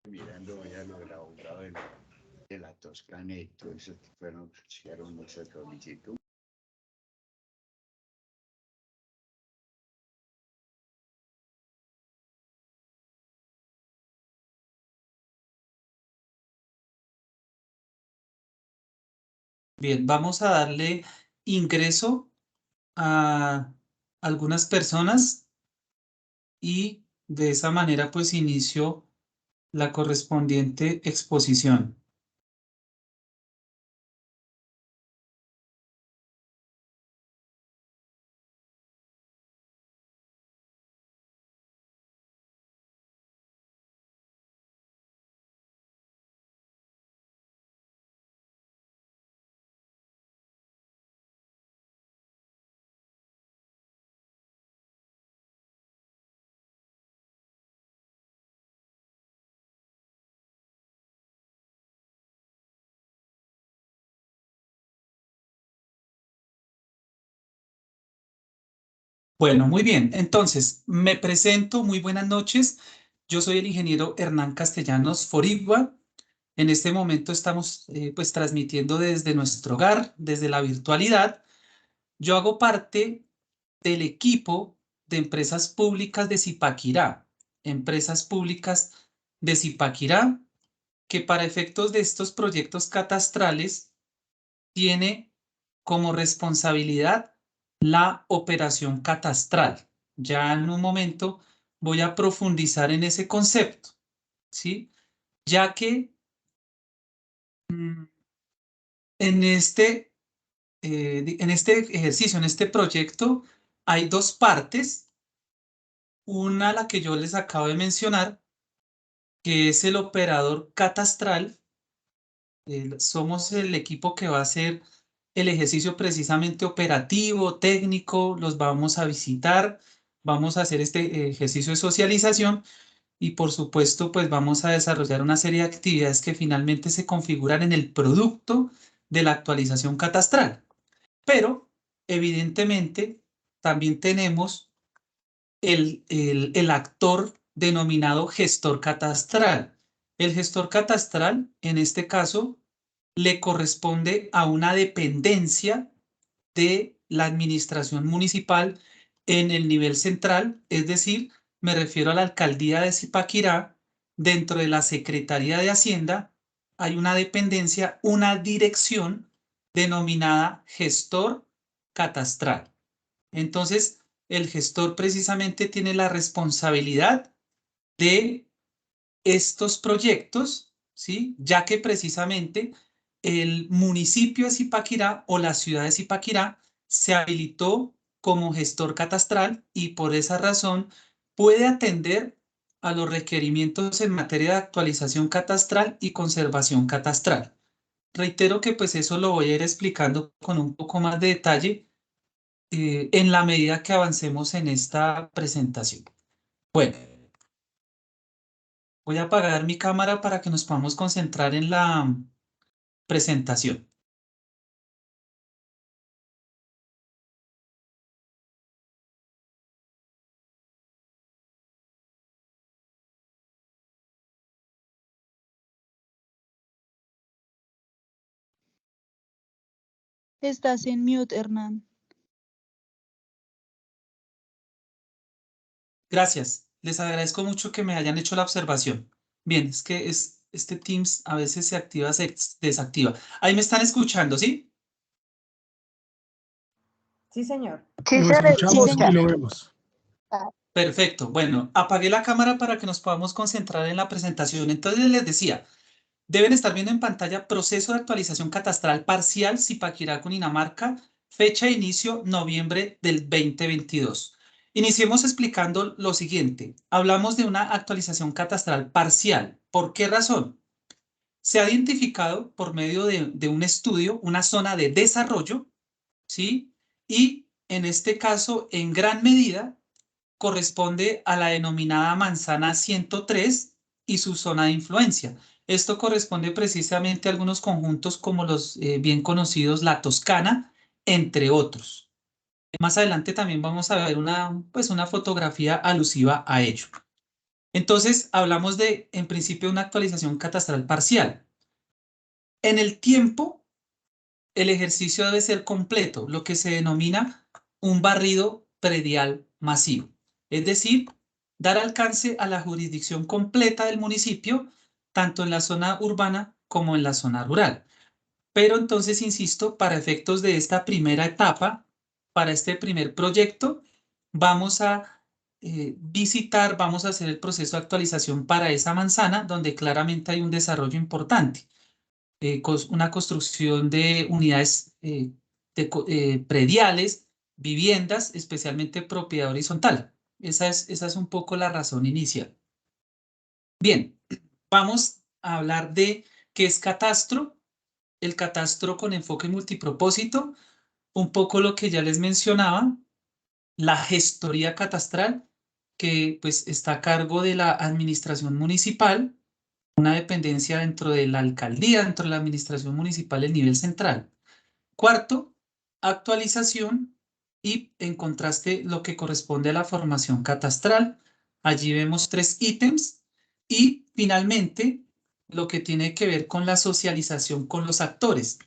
mirando ya lo del abogado de la Toscana y todo eso, hicieron mucha solicitud. Bien, vamos a darle ingreso a algunas personas y de esa manera pues inicio la correspondiente exposición. Bueno, muy bien. Entonces, me presento. Muy buenas noches. Yo soy el ingeniero Hernán Castellanos Forigua. En este momento estamos pues transmitiendo desde nuestro hogar, desde la virtualidad. Yo hago parte del equipo de empresas públicas de Zipaquirá. Empresas públicas de Zipaquirá, que para efectos de estos proyectos catastrales tiene como responsabilidad la operación catastral. Ya en un momento voy a profundizar en ese concepto, ¿sí? Ya que mm, en este ejercicio, en este proyecto, hay dos partes. Una, la que yo les acabo de mencionar, que es el operador catastral. Somos el equipo que va a hacer el ejercicio precisamente operativo, técnico, los vamos a visitar, vamos a hacer este ejercicio de socialización y por supuesto pues vamos a desarrollar una serie de actividades que finalmente se configuran en el producto de la actualización catastral. Pero evidentemente también tenemos el actor denominado gestor catastral. El gestor catastral, en este caso, le corresponde a una dependencia de la administración municipal en el nivel central, es decir, me refiero a la alcaldía de Zipaquirá. Dentro de la Secretaría de Hacienda hay una dependencia, una dirección denominada gestor catastral. Entonces, el gestor precisamente tiene la responsabilidad de estos proyectos, ¿sí? Ya que precisamente el municipio de Zipaquirá o la ciudad de Zipaquirá se habilitó como gestor catastral y por esa razón puede atender a los requerimientos en materia de actualización catastral y conservación catastral. Reitero que pues eso lo voy a ir explicando con un poco más de detalle en la medida que avancemos en esta presentación. Bueno, voy a apagar mi cámara para que nos podamos concentrar en la presentación. Estás en mute, Hernán. Gracias. Les agradezco mucho que me hayan hecho la observación. Bien, es que este Teams a veces se activa, se desactiva. Ahí me están escuchando, ¿sí? Sí, señor. Sí, lo escuchamos y lo vemos. Perfecto. Bueno, apagué la cámara para que nos podamos concentrar en la presentación. Entonces les decía, deben estar viendo en pantalla proceso de actualización catastral parcial Zipaquirá, Cundinamarca, fecha de inicio noviembre del 2022. Iniciemos explicando lo siguiente. Hablamos de una actualización catastral parcial. ¿Por qué razón? Se ha identificado por medio de un estudio una zona de desarrollo, ¿sí? Y en este caso, en gran medida, corresponde a la denominada manzana 103 y su zona de influencia. Esto corresponde precisamente a algunos conjuntos como los bien conocidos La Toscana, entre otros. Más adelante también vamos a ver pues una fotografía alusiva a ello. Entonces, hablamos de, en principio, una actualización catastral parcial. En el tiempo, el ejercicio debe ser completo, lo que se denomina un barrido predial masivo. Es decir, dar alcance a la jurisdicción completa del municipio, tanto en la zona urbana como en la zona rural. Pero entonces, insisto, para efectos de esta primera etapa, para este primer proyecto, vamos a visitar, vamos a hacer el proceso de actualización para esa manzana, donde claramente hay un desarrollo importante, una construcción de unidades prediales, viviendas, especialmente propiedad horizontal. Esa es un poco la razón inicial. Bien, vamos a hablar de qué es catastro. El catastro con enfoque multipropósito, un poco lo que ya les mencionaba, la gestoría catastral, que pues está a cargo de la administración municipal, una dependencia dentro de la alcaldía, dentro de la administración municipal, el nivel central. Cuarto, actualización y en contraste lo que corresponde a la formación catastral. Allí vemos 3 ítems y finalmente lo que tiene que ver con la socialización con los actores,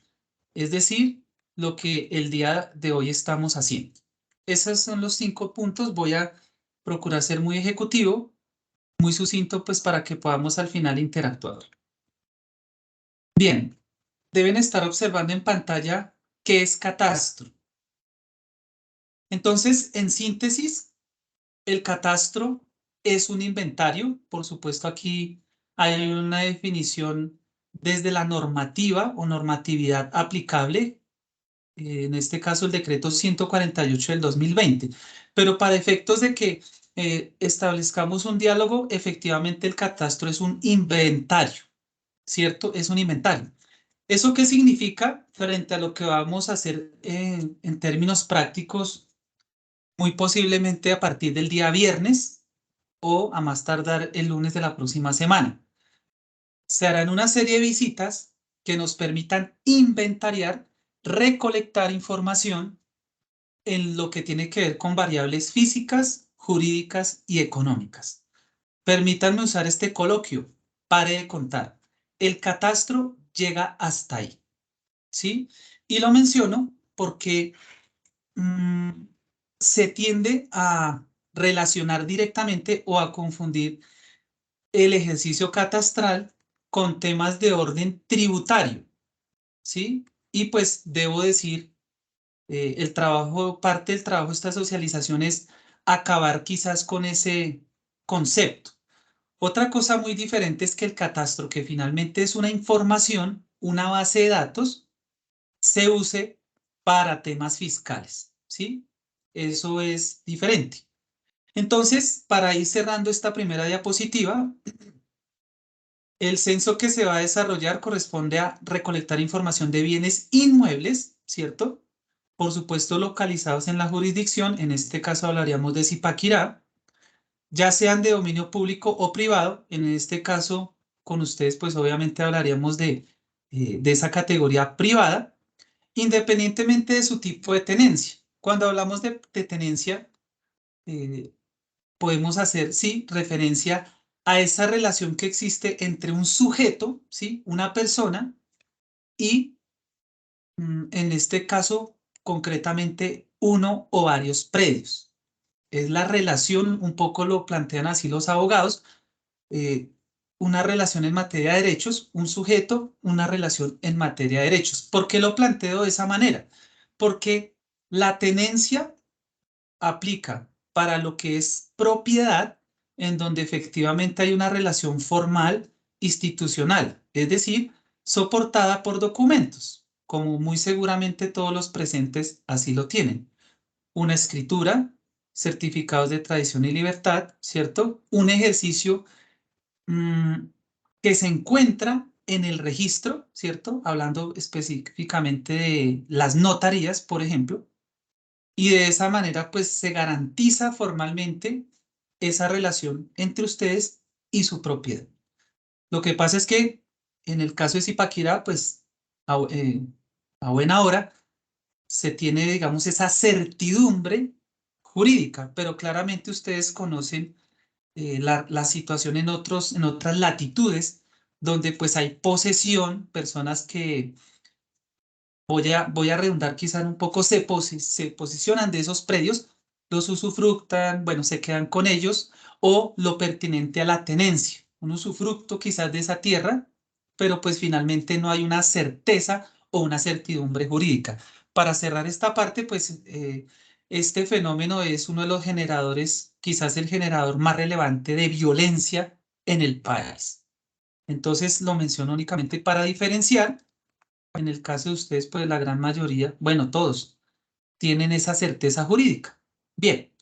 es decir, lo que el día de hoy estamos haciendo. Esos son los 5 puntos. Voy a procurar ser muy ejecutivo, muy sucinto, pues para que podamos al final interactuar. Bien, deben estar observando en pantalla qué es catastro. Entonces, en síntesis, el catastro es un inventario. Por supuesto, aquí hay una definición desde la normativa o normatividad aplicable, en este caso el decreto 148 del 2020. Pero para efectos de que establezcamos un diálogo, efectivamente el catastro es un inventario, ¿cierto? Es un inventario. ¿Eso qué significa frente a lo que vamos a hacer en términos prácticos, muy posiblemente a partir del día viernes o a más tardar el lunes de la próxima semana? Se harán una serie de visitas que nos permitan inventariar, recolectar información en lo que tiene que ver con variables físicas, jurídicas y económicas. Permítanme usar este coloquio. Pare de contar. El catastro llega hasta ahí, ¿sí? Y lo menciono porque se tiende a relacionar directamente o a confundir el ejercicio catastral con temas de orden tributario, ¿sí? Y pues debo decir, el trabajo, parte del trabajo de esta socialización es acabar quizás con ese concepto. Otra cosa muy diferente es que el catastro, que finalmente es una información, una base de datos, se use para temas fiscales, ¿sí? Eso es diferente. Entonces, para ir cerrando esta primera diapositiva, el censo que se va a desarrollar corresponde a recolectar información de bienes inmuebles, ¿cierto? Por supuesto, localizados en la jurisdicción, en este caso hablaríamos de Zipaquirá, ya sean de dominio público o privado. En este caso, con ustedes, pues obviamente hablaríamos de esa categoría privada, independientemente de su tipo de tenencia. Cuando hablamos de tenencia, eh, podemos hacer, sí, referencia a esa relación que existe entre un sujeto, sí, una persona, y en este caso, concretamente, uno o varios predios. Es la relación, un poco lo plantean así los abogados, eh, una relación en materia de derechos, un sujeto, una relación en materia de derechos. ¿Por qué lo planteo de esa manera? Porque la tenencia aplica para lo que es propiedad, en donde efectivamente hay una relación formal institucional, es decir, soportada por documentos, como muy seguramente todos los presentes así lo tienen. Una escritura, certificados de tradición y libertad, ¿cierto? Un ejercicio que se encuentra en el registro, ¿cierto? Hablando específicamente de las notarías, por ejemplo, y de esa manera pues se garantiza formalmente esa relación entre ustedes y su propiedad. Lo que pasa es que en el caso de Zipaquirá, pues a buena hora se tiene, digamos, esa certidumbre jurídica, pero claramente ustedes conocen la situación en otras latitudes, donde pues hay posesión, personas que, voy a redundar quizás un poco, se posicionan de esos predios, los usufructan, bueno, se quedan con ellos, o lo pertinente a la tenencia, un usufructo quizás de esa tierra, pero pues finalmente no hay una certeza o una certidumbre jurídica. Para cerrar esta parte, pues este fenómeno es uno de los generadores, quizás el generador más relevante de violencia en el país. Entonces lo menciono únicamente para diferenciar. En el caso de ustedes, pues la gran mayoría, bueno, todos, tienen esa certeza jurídica. Bien,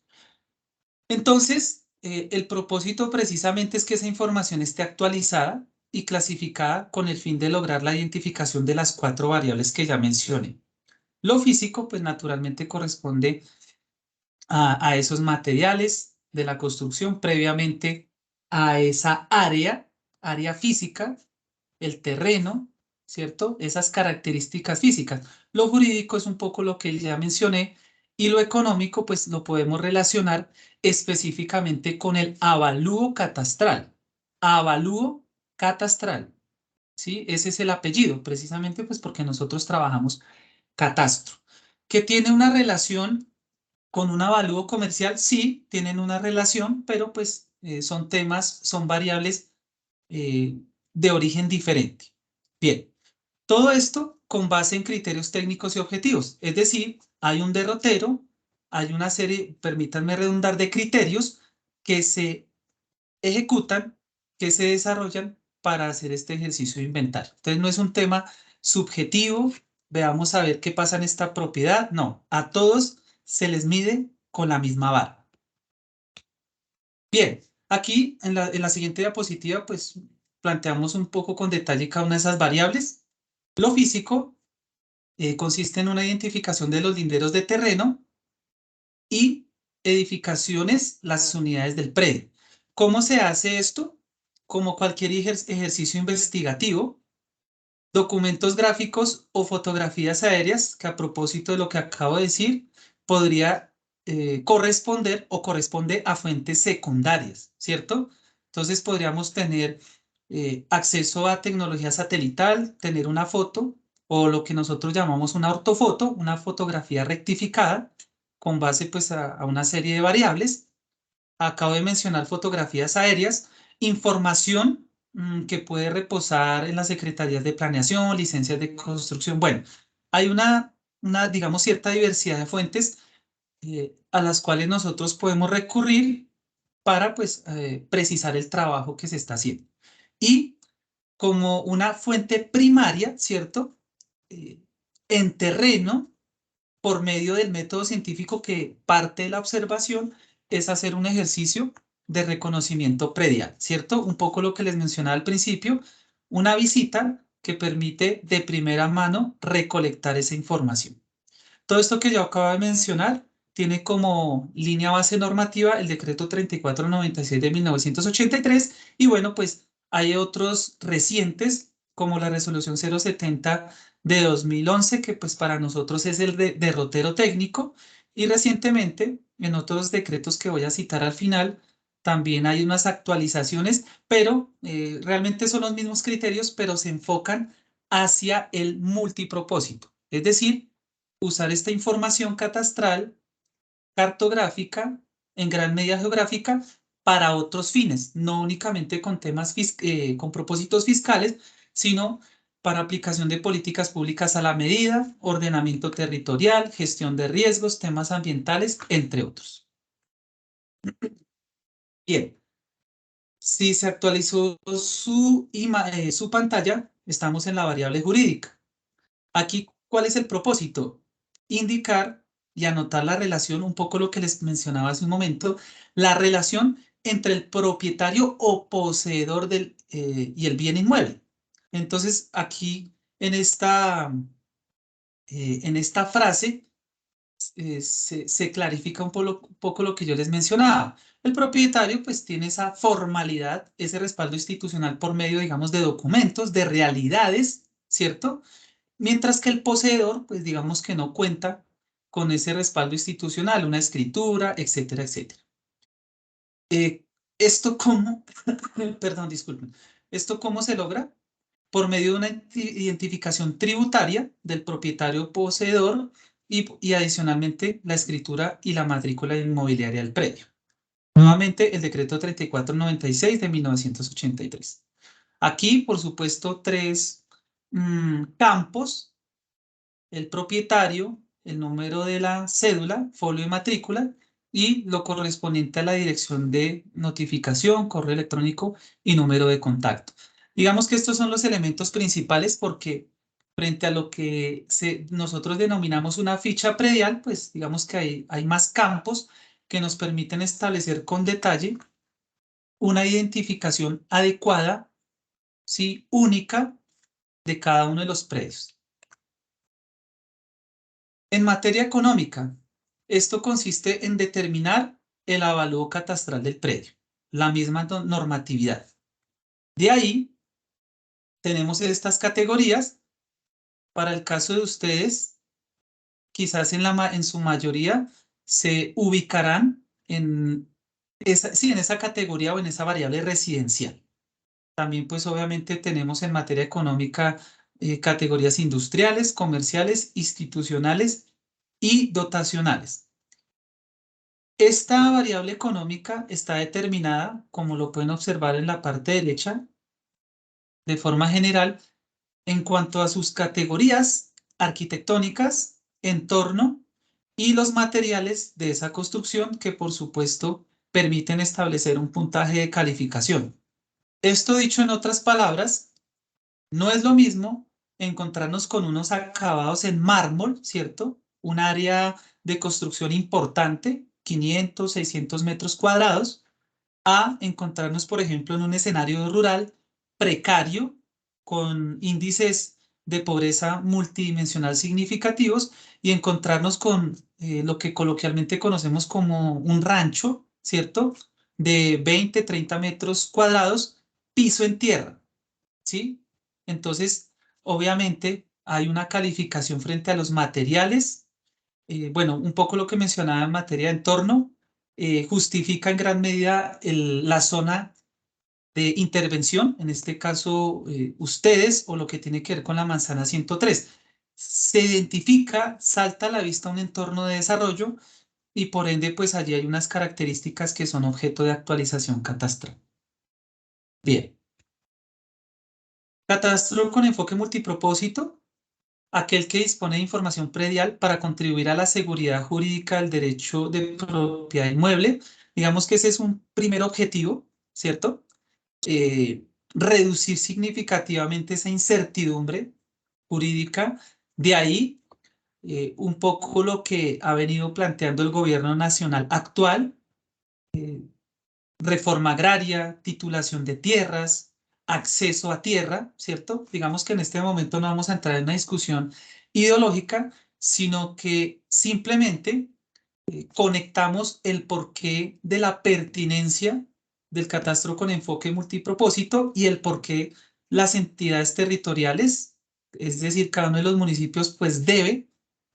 entonces, el propósito precisamente es que esa información esté actualizada y clasificada con el fin de lograr la identificación de las 4 variables que ya mencioné. Lo físico, pues naturalmente corresponde a esos materiales de la construcción previamente a esa área física, el terreno, ¿cierto? Esas características físicas. Lo jurídico es un poco lo que ya mencioné y lo económico, pues lo podemos relacionar específicamente con el avalúo catastral. Avalúo catastral, ¿sí? Ese es el apellido, precisamente pues porque nosotros trabajamos catastro, que tiene una relación con un avalúo comercial, sí, tienen una relación, pero pues son temas, son variables eh, de origen diferente. Bien, todo esto con base en criterios técnicos y objetivos, es decir, hay un derrotero, hay una serie, permítanme redundar, de criterios que se ejecutan, que se desarrollan para hacer este ejercicio de inventario. Entonces no es un tema subjetivo, veamos a ver qué pasa en esta propiedad, no, a todos se les mide con la misma vara. Bien, aquí en la siguiente diapositiva pues planteamos un poco con detalle cada una de esas variables. Lo físico consiste en una identificación de los linderos de terreno y edificaciones, las unidades del predio. ¿Cómo se hace esto? Como cualquier ejercicio investigativo, documentos gráficos o fotografías aéreas, que a propósito de lo que acabo de decir, podría corresponder o corresponde a fuentes secundarias, ¿cierto? Entonces podríamos tener acceso a tecnología satelital, tener una foto o lo que nosotros llamamos una ortofoto, una fotografía rectificada con base pues a una serie de variables. Acabo de mencionar fotografías aéreas, información que puede reposar en las secretarías de planeación, licencias de construcción. Bueno, hay digamos, cierta diversidad de fuentes a las cuales nosotros podemos recurrir para, pues, precisar el trabajo que se está haciendo. Y como una fuente primaria, ¿cierto? Eh, en terreno, por medio del método científico que parte de la observación, es hacer un ejercicio de reconocimiento predial, ¿cierto? Un poco lo que les mencionaba al principio, una visita que permite de primera mano recolectar esa información. Todo esto que yo acabo de mencionar tiene como línea base normativa el decreto 3496 de 1983 y bueno, pues hay otros recientes como la resolución 070 de 2011 que pues para nosotros es el derrotero técnico y recientemente en otros decretos que voy a citar al final también hay unas actualizaciones, pero realmente son los mismos criterios, pero se enfocan hacia el multipropósito, es decir, usar esta información catastral, cartográfica, en gran medida geográfica, para otros fines, no únicamente con temas con propósitos fiscales, sino para aplicación de políticas públicas a la medida, ordenamiento territorial, gestión de riesgos, temas ambientales, entre otros. Bien, si se actualizó su pantalla, estamos en la variable jurídica. Aquí, ¿cuál es el propósito? Indicar y anotar la relación, un poco lo que les mencionaba hace un momento, la relación entre el propietario o poseedor y el bien inmueble. Entonces, aquí en esta frase se clarifica un poco lo que yo les mencionaba. El propietario pues tiene esa formalidad, ese respaldo institucional por medio, digamos, de documentos, de realidades, ¿cierto? Mientras que el poseedor, pues digamos que no cuenta con ese respaldo institucional, una escritura, etcétera, etcétera. ¿Esto cómo? Perdón, disculpen. ¿Esto cómo se logra? Por medio de una identificación tributaria del propietario poseedor y adicionalmente la escritura y la matrícula inmobiliaria del predio. Nuevamente, el decreto 3496 de 1983. Aquí, por supuesto, tres campos: el propietario, el número de la cédula, folio de matrícula y lo correspondiente a la dirección de notificación, correo electrónico y número de contacto. Digamos que estos son los elementos principales porque frente a lo que nosotros denominamos una ficha predial, pues digamos que hay más campos que nos permiten establecer con detalle una identificación adecuada, sí, única de cada uno de los predios. En materia económica, esto consiste en determinar el avalúo catastral del predio, la misma normatividad. De ahí tenemos estas categorías. Para el caso de ustedes, quizás en su mayoría se ubicarán en esa categoría o en esa variable residencial. También, pues obviamente tenemos en materia económica categorías industriales, comerciales, institucionales y dotacionales. Esta variable económica está determinada, como lo pueden observar en la parte derecha, de forma general, en cuanto a sus categorías arquitectónicas, entorno y los materiales de esa construcción que, por supuesto, permiten establecer un puntaje de calificación. Esto dicho en otras palabras, no es lo mismo encontrarnos con unos acabados en mármol, ¿cierto? Un área de construcción importante, 500, 600 metros cuadrados, a encontrarnos, por ejemplo, en un escenario rural precario, con índices de pobreza multidimensional significativos, y encontrarnos con lo que coloquialmente conocemos como un rancho, ¿cierto? De 20, 30 metros cuadrados, piso en tierra, ¿sí? Entonces, obviamente, hay una calificación frente a los materiales. Bueno, un poco lo que mencionaba en materia de entorno, justifica en gran medida la zona de intervención, en este caso ustedes, o lo que tiene que ver con la manzana 103. Se identifica, salta a la vista un entorno de desarrollo y por ende, pues allí hay unas características que son objeto de actualización catastral. Bien. Catastro con enfoque multipropósito: aquel que dispone de información predial para contribuir a la seguridad jurídica del derecho de propiedad inmueble. Digamos que ese es un primer objetivo, ¿cierto? Reducir significativamente esa incertidumbre jurídica. De ahí un poco lo que ha venido planteando el gobierno nacional actual: reforma agraria, titulación de tierras, acceso a tierra, ¿cierto? Digamos que en este momento no vamos a entrar en una discusión ideológica, sino que simplemente conectamos el porqué de la pertinencia del catastro con enfoque multipropósito y el porqué las entidades territoriales, es decir, cada uno de los municipios, pues debe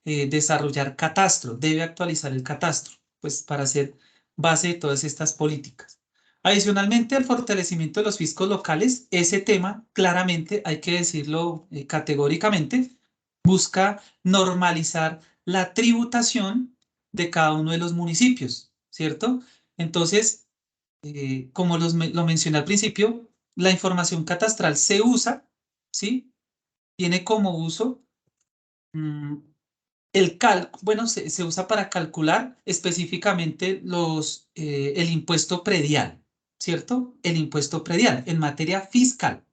desarrollar catastro, debe actualizar el catastro, pues para ser base de todas estas políticas. Adicionalmente al fortalecimiento de los fiscos locales, ese tema, claramente, hay que decirlo categóricamente, busca normalizar la tributación de cada uno de los municipios, ¿cierto? Entonces, como lo mencioné al principio, la información catastral se usa, ¿sí? Tiene como uso mm, bueno, se usa para calcular específicamente el impuesto predial, ¿cierto? El impuesto predial en materia fiscal.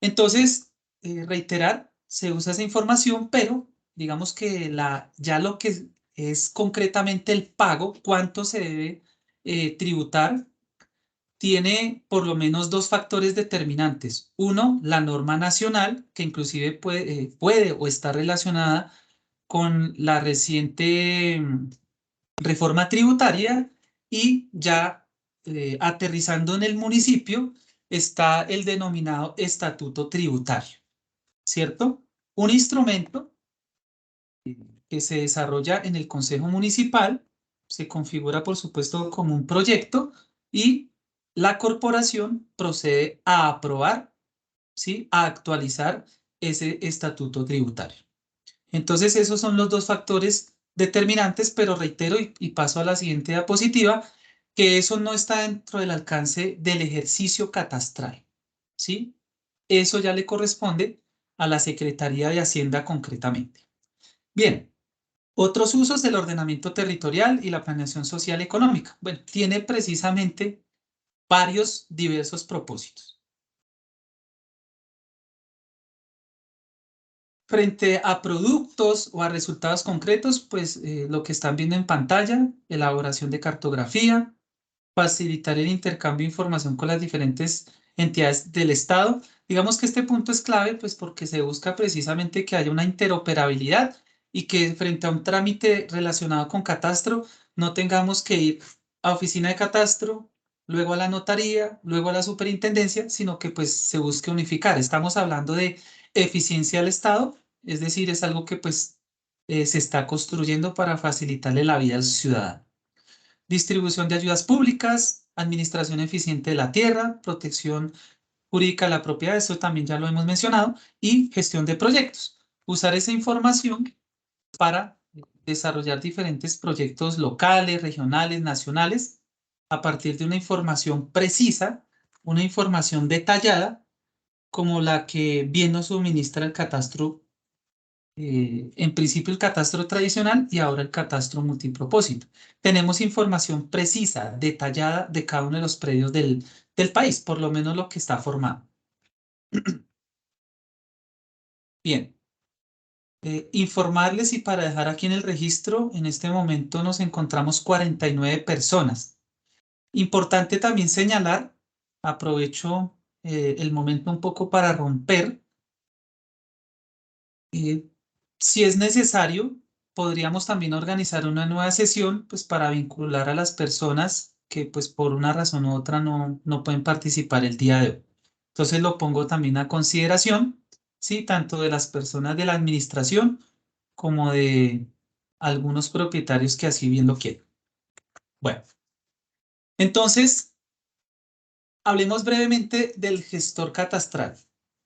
Entonces, reiterar, se usa esa información, pero digamos que ya lo que es concretamente el pago, cuánto se debe tributar, tiene por lo menos dos factores determinantes. Uno, la norma nacional, que inclusive puede o está relacionada con la reciente reforma tributaria, y ya aterrizando en el municipio está el denominado estatuto tributario, ¿cierto? Un instrumento que se desarrolla en el Consejo Municipal se configura, por supuesto, como un proyecto y la corporación procede a aprobar, ¿sí? A actualizar ese estatuto tributario. Entonces, esos son los dos factores determinantes, pero reitero y paso a la siguiente diapositiva, que eso no está dentro del alcance del ejercicio catastral, ¿sí? Eso ya le corresponde a la Secretaría de Hacienda concretamente. Bien, otros usos del ordenamiento territorial y la planeación social económica. Bueno, tiene precisamente varios diversos propósitos. Frente a productos o a resultados concretos, pues lo que están viendo en pantalla, elaboración de cartografía, facilitar el intercambio de información con las diferentes entidades del Estado. Digamos que este punto es clave, pues porque se busca precisamente que haya una interoperabilidad y que frente a un trámite relacionado con catastro no tengamos que ir a oficina de catastro, luego a la notaría, luego a la superintendencia, sino que pues se busque unificar. Estamos hablando de eficiencia al Estado, es decir, es algo que pues se está construyendo para facilitarle la vida al ciudadano. Distribución de ayudas públicas, administración eficiente de la tierra, protección jurídica de la propiedad, eso también ya lo hemos mencionado, y gestión de proyectos. Usar esa información para desarrollar diferentes proyectos locales, regionales, nacionales, a partir de una información precisa, una información detallada, como la que bien nos suministra el catastro, en principio el catastro tradicional y ahora el catastro multipropósito. Tenemos información precisa, detallada de cada uno de los predios del país, por lo menos lo que está formado. Bien. Informarles y para dejar aquí en el registro, en este momento nos encontramos 49 personas. Importante también señalar, aprovecho el momento un poco para romper, si es necesario, podríamos también organizar una nueva sesión pues, para vincular a las personas que pues, por una razón u otra no pueden participar el día de hoy. Entonces lo pongo también a consideración, ¿sí? Tanto de las personas de la administración como de algunos propietarios que así bien lo quieren. Bueno, entonces, hablemos brevemente del gestor catastral.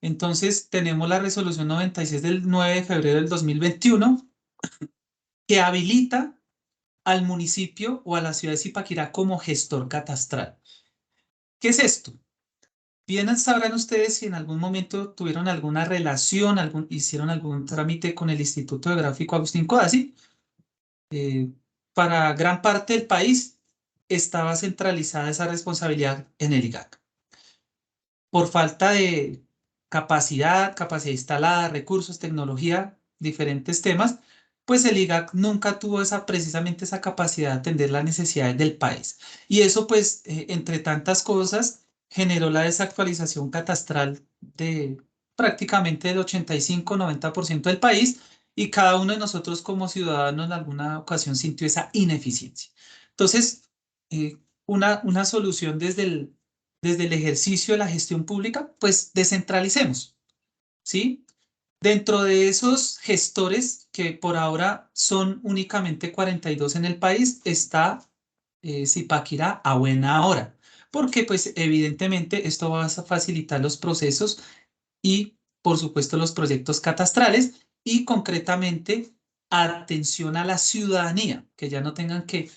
Entonces, tenemos la resolución 96 del 9 de febrero del 2021 que habilita al municipio o a la ciudad de Zipaquirá como gestor catastral. ¿Qué es esto? Bien sabrán ustedes si en algún momento tuvieron alguna relación, hicieron algún trámite con el Instituto Geográfico Agustín Codazzi. Para gran parte del país estaba centralizada esa responsabilidad en el IGAC. Por falta de capacidad instalada, recursos, tecnología, diferentes temas, pues el IGAC nunca tuvo precisamente esa capacidad de atender las necesidades del país. Y eso, pues, entre tantas cosas, generó la desactualización catastral de prácticamente el 85-90% del país y cada uno de nosotros como ciudadanos en alguna ocasión sintió esa ineficiencia. Entonces, una solución desde el ejercicio de la gestión pública, pues descentralicemos, ¿sí? Dentro de esos gestores, que por ahora son únicamente 42 en el país, está Zipaquirá a buena hora, porque pues evidentemente esto va a facilitar los procesos y por supuesto los proyectos catastrales y concretamente atención a la ciudadanía, que ya no tengan que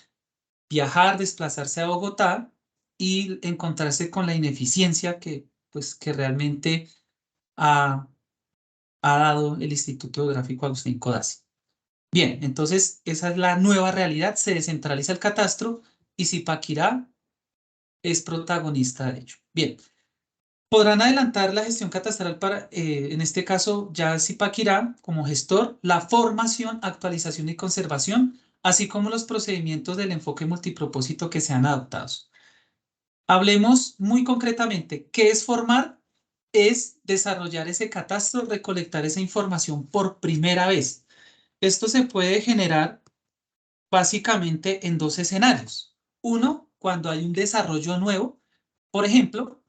viajar, desplazarse a Bogotá y encontrarse con la ineficiencia que realmente ha, ha dado el Instituto Geográfico Agustín Codazzi. Bien, entonces esa es la nueva realidad, se descentraliza el catastro y Zipaquirá es protagonista de ello. Bien, podrán adelantar la gestión catastral para, en este caso, ya Zipaquirá como gestor, la formación, actualización y conservación, así como los procedimientos del enfoque multipropósito que sean adoptados. Hablemos muy concretamente, ¿qué es formar? Es desarrollar ese catastro, recolectar esa información por primera vez. Esto se puede generar básicamente en dos escenarios. Uno, cuando hay un desarrollo nuevo. Por ejemplo,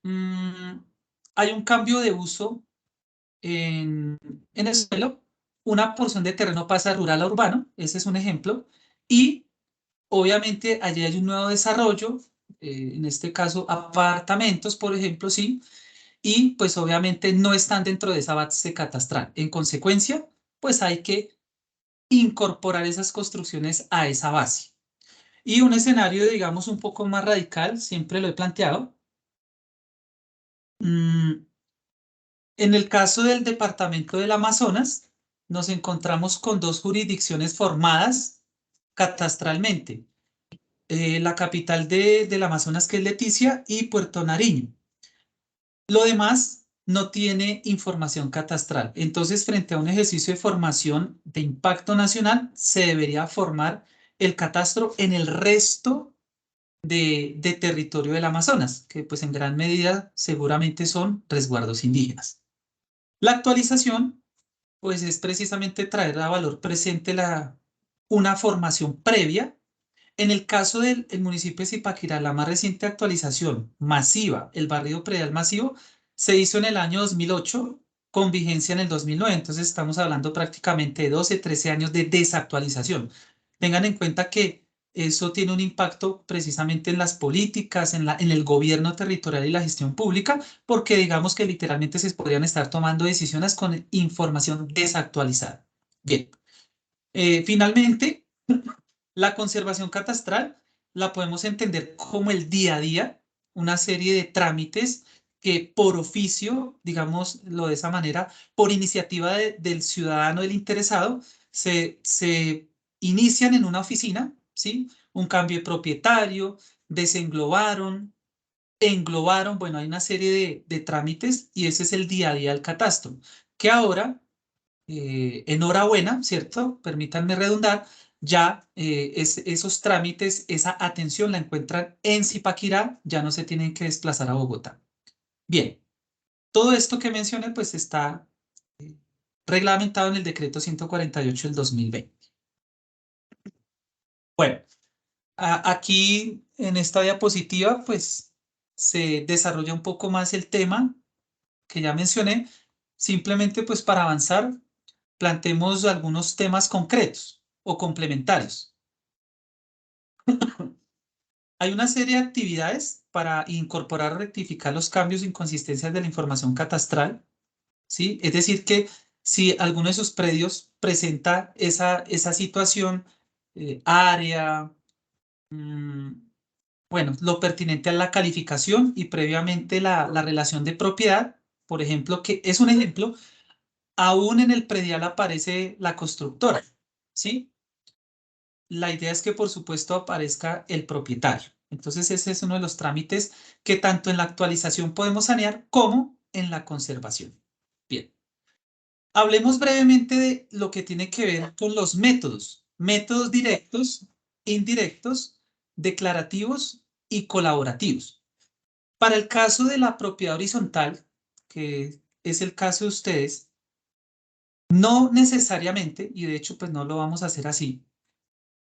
hay un cambio de uso en el suelo, una porción de terreno pasa de rural a urbano, ese es un ejemplo, y obviamente allí hay un nuevo desarrollo, en este caso apartamentos, por ejemplo, sí, y pues obviamente no están dentro de esa base catastral. En consecuencia, pues hay que incorporar esas construcciones a esa base. Y un escenario, digamos, un poco más radical, siempre lo he planteado. En el caso del departamento del Amazonas, nos encontramos con dos jurisdicciones formadas catastralmente. La capital del Amazonas, que es Leticia, y Puerto Nariño. Lo demás no tiene información catastral. Entonces, frente a un ejercicio de formación de impacto nacional, se debería formar el catastro en el resto de territorio del Amazonas, que pues en gran medida seguramente son resguardos indígenas. La actualización, pues es precisamente traer a valor presente una formación previa. En el caso del municipio de Zipaquirá, la más reciente actualización masiva, el barrido predial masivo, se hizo en el año 2008 con vigencia en el 2009. Entonces estamos hablando prácticamente de 12, 13 años de desactualización. Tengan en cuenta que eso tiene un impacto precisamente en las políticas, en el gobierno territorial y la gestión pública, porque digamos que literalmente se podrían estar tomando decisiones con información desactualizada. Bien, finalmente, la conservación catastral la podemos entender como el día a día, una serie de trámites que por oficio, digámoslo de esa manera, por iniciativa del ciudadano, del interesado, se inician en una oficina, ¿sí? Un cambio de propietario, desenglobaron, englobaron, bueno, hay una serie de trámites y ese es el día a día del catastro, que ahora enhorabuena, ¿cierto? Permítanme redundar, ya esos trámites, esa atención la encuentran en Zipaquirá, ya no se tienen que desplazar a Bogotá. Bien, todo esto que mencioné pues está reglamentado en el decreto 148 del 2020. Bueno, aquí en esta diapositiva pues se desarrolla un poco más el tema que ya mencioné, simplemente pues para avanzar planteemos algunos temas concretos o complementarios. Hay una serie de actividades para incorporar o rectificar los cambios e inconsistencias de la información catastral, ¿sí? Es decir, que si alguno de sus predios presenta esa situación, área, mm, bueno, lo pertinente a la calificación y previamente la relación de propiedad, por ejemplo, que es un ejemplo, aún en el predial aparece la constructora, ¿sí? La idea es que, por supuesto, aparezca el propietario. Entonces, ese es uno de los trámites que tanto en la actualización podemos sanear como en la conservación. Bien, hablemos brevemente de lo que tiene que ver con los métodos. Métodos directos, indirectos, declarativos y colaborativos. Para el caso de la propiedad horizontal, que es el caso de ustedes, no necesariamente, y de hecho, pues no lo vamos a hacer así,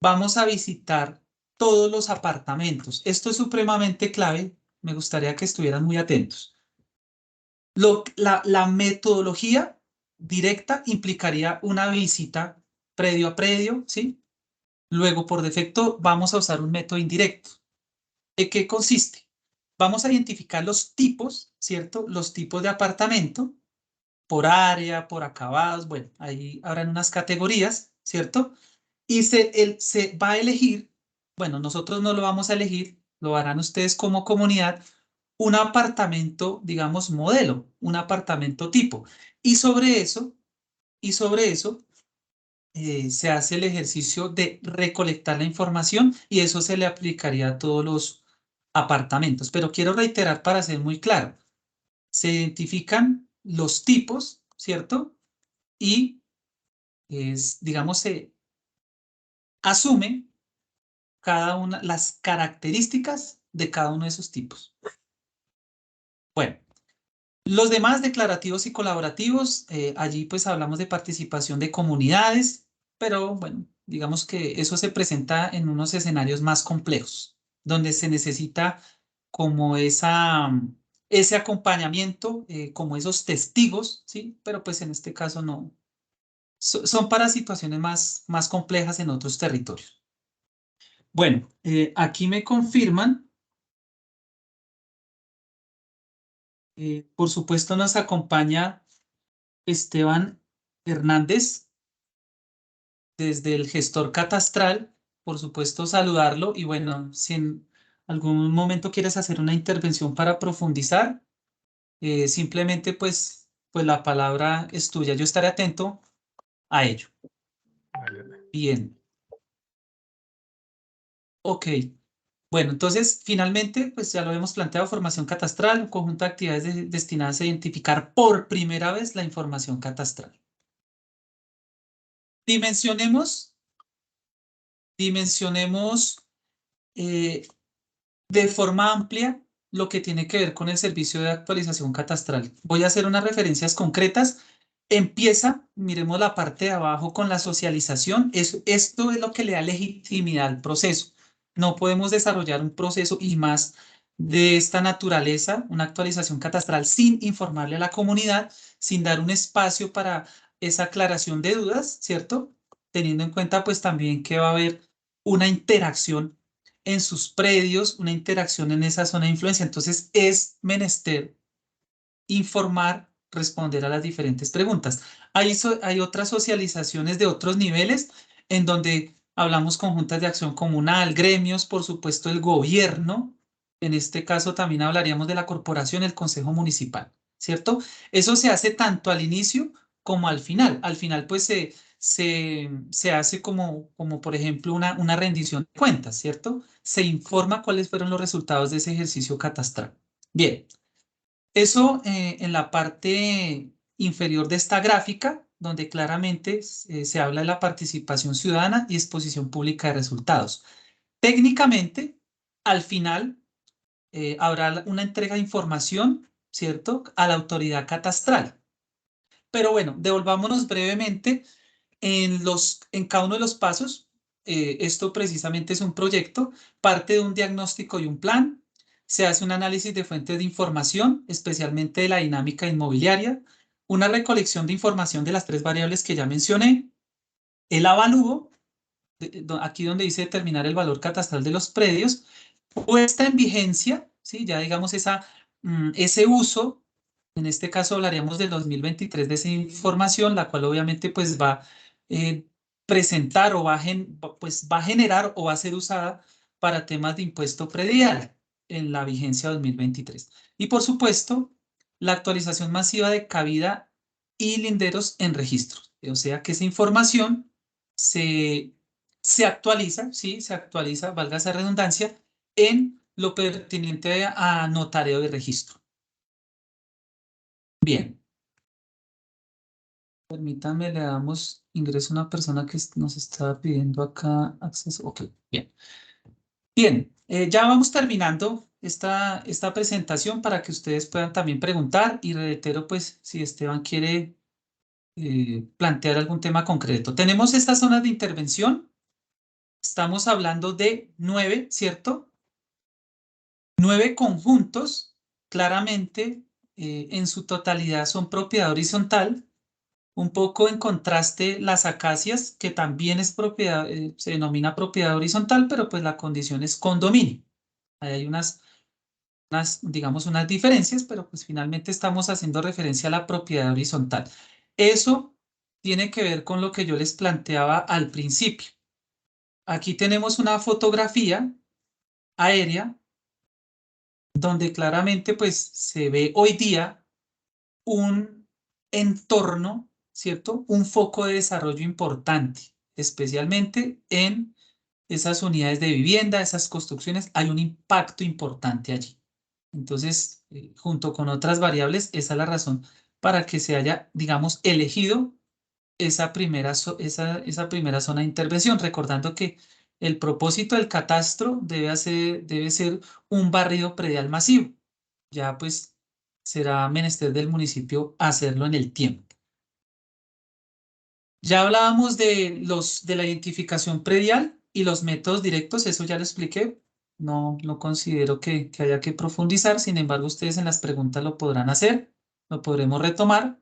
vamos a visitar todos los apartamentos. Esto es supremamente clave. Me gustaría que estuvieran muy atentos. La metodología directa implicaría una visita predio a predio, ¿sí? Luego, por defecto, vamos a usar un método indirecto. ¿De qué consiste? Vamos a identificar los tipos, ¿cierto? Los tipos de apartamento por área, por acabados. Bueno, ahí habrán unas categorías, ¿cierto? Y se va a elegir, bueno, nosotros no lo vamos a elegir, lo harán ustedes como comunidad, un apartamento, digamos, modelo, un apartamento tipo. Y sobre eso, y sobre eso se hace el ejercicio de recolectar la información y eso se le aplicaría a todos los apartamentos. Pero quiero reiterar para ser muy claro, se identifican los tipos, ¿cierto? Y, digamos, se asume cada una, las características de cada uno de esos tipos. Bueno, los demás declarativos y colaborativos, allí pues hablamos de participación de comunidades, pero bueno, digamos que eso se presenta en unos escenarios más complejos, donde se necesita como ese acompañamiento, como esos testigos, ¿sí? Pero pues en este caso no, son para situaciones más complejas en otros territorios. Bueno, aquí me confirman. Por supuesto nos acompaña Esteban Hernández desde el gestor catastral. Por supuesto saludarlo y bueno, si en algún momento quieres hacer una intervención para profundizar, simplemente pues la palabra es tuya. Yo estaré atento a ello. Bien. Ok. Bueno, entonces, finalmente, pues ya lo hemos planteado, formación catastral, un conjunto de actividades destinadas a identificar por primera vez la información catastral. Dimensionemos de forma amplia lo que tiene que ver con el servicio de actualización catastral. Voy a hacer unas referencias concretas. Empieza, miremos la parte de abajo con la socialización. Esto es lo que le da legitimidad al proceso. No podemos desarrollar un proceso y más de esta naturaleza, una actualización catastral, sin informarle a la comunidad, sin dar un espacio para esa aclaración de dudas, ¿cierto? Teniendo en cuenta pues también que va a haber una interacción en sus predios, una interacción en esa zona de influencia. Entonces es menester informar, responder a las diferentes preguntas. Hay otras socializaciones de otros niveles en donde hablamos conjuntas de acción comunal, gremios, por supuesto el gobierno. En este caso también hablaríamos de la corporación, el consejo municipal, ¿cierto? Eso se hace tanto al inicio como al final. Al final pues se hace como por ejemplo una rendición de cuentas, ¿cierto? Se informa cuáles fueron los resultados de ese ejercicio catastral. Bien. Eso en la parte inferior de esta gráfica, donde claramente se habla de la participación ciudadana y exposición pública de resultados. Técnicamente, al final, habrá una entrega de información, ¿cierto?, a la autoridad catastral. Pero bueno, devolvámonos brevemente en cada uno de los pasos. Esto precisamente es un proyecto, parte de un diagnóstico y un plan. Se hace un análisis de fuentes de información, especialmente de la dinámica inmobiliaria, una recolección de información de las tres variables que ya mencioné, el avalúo, aquí donde dice determinar el valor catastral de los predios, puesta en vigencia, ¿sí? Ya digamos ese uso, en este caso hablaríamos del 2023 de esa información, la cual obviamente pues va a presentar o pues va a generar o va a ser usada para temas de impuesto predial en la vigencia 2023. Y por supuesto, la actualización masiva de cabida y linderos en registros. O sea que esa información se actualiza, ¿sí? Se actualiza, valga esa redundancia, en lo pertinente a notario de registro. Bien. Permítanme, le damos ingreso a una persona que nos está pidiendo acá acceso. Ok, bien. Bien, ya vamos terminando esta presentación para que ustedes puedan también preguntar y reitero, pues, si Esteban quiere plantear algún tema concreto. Tenemos estas zonas de intervención. Estamos hablando de 9, ¿cierto? 9 conjuntos, claramente, en su totalidad son propiedad horizontal. Un poco en contraste las acacias, que también es propiedad, se denomina propiedad horizontal, pero pues la condición es condominio. Ahí hay digamos, unas diferencias, pero pues finalmente estamos haciendo referencia a la propiedad horizontal. Eso tiene que ver con lo que yo les planteaba al principio. Aquí tenemos una fotografía aérea donde claramente pues se ve hoy día un entorno, ¿cierto? Un foco de desarrollo importante, especialmente en esas unidades de vivienda, esas construcciones, hay un impacto importante allí. Entonces, junto con otras variables, esa es la razón para que se haya, digamos, elegido esa primera zona de intervención, recordando que el propósito del catastro debe ser un barrido predial masivo. Ya pues será menester del municipio hacerlo en el tiempo. Ya hablábamos de la identificación predial y los métodos directos, eso ya lo expliqué. No considero que haya que profundizar, sin embargo, ustedes en las preguntas lo podrán hacer, lo podremos retomar.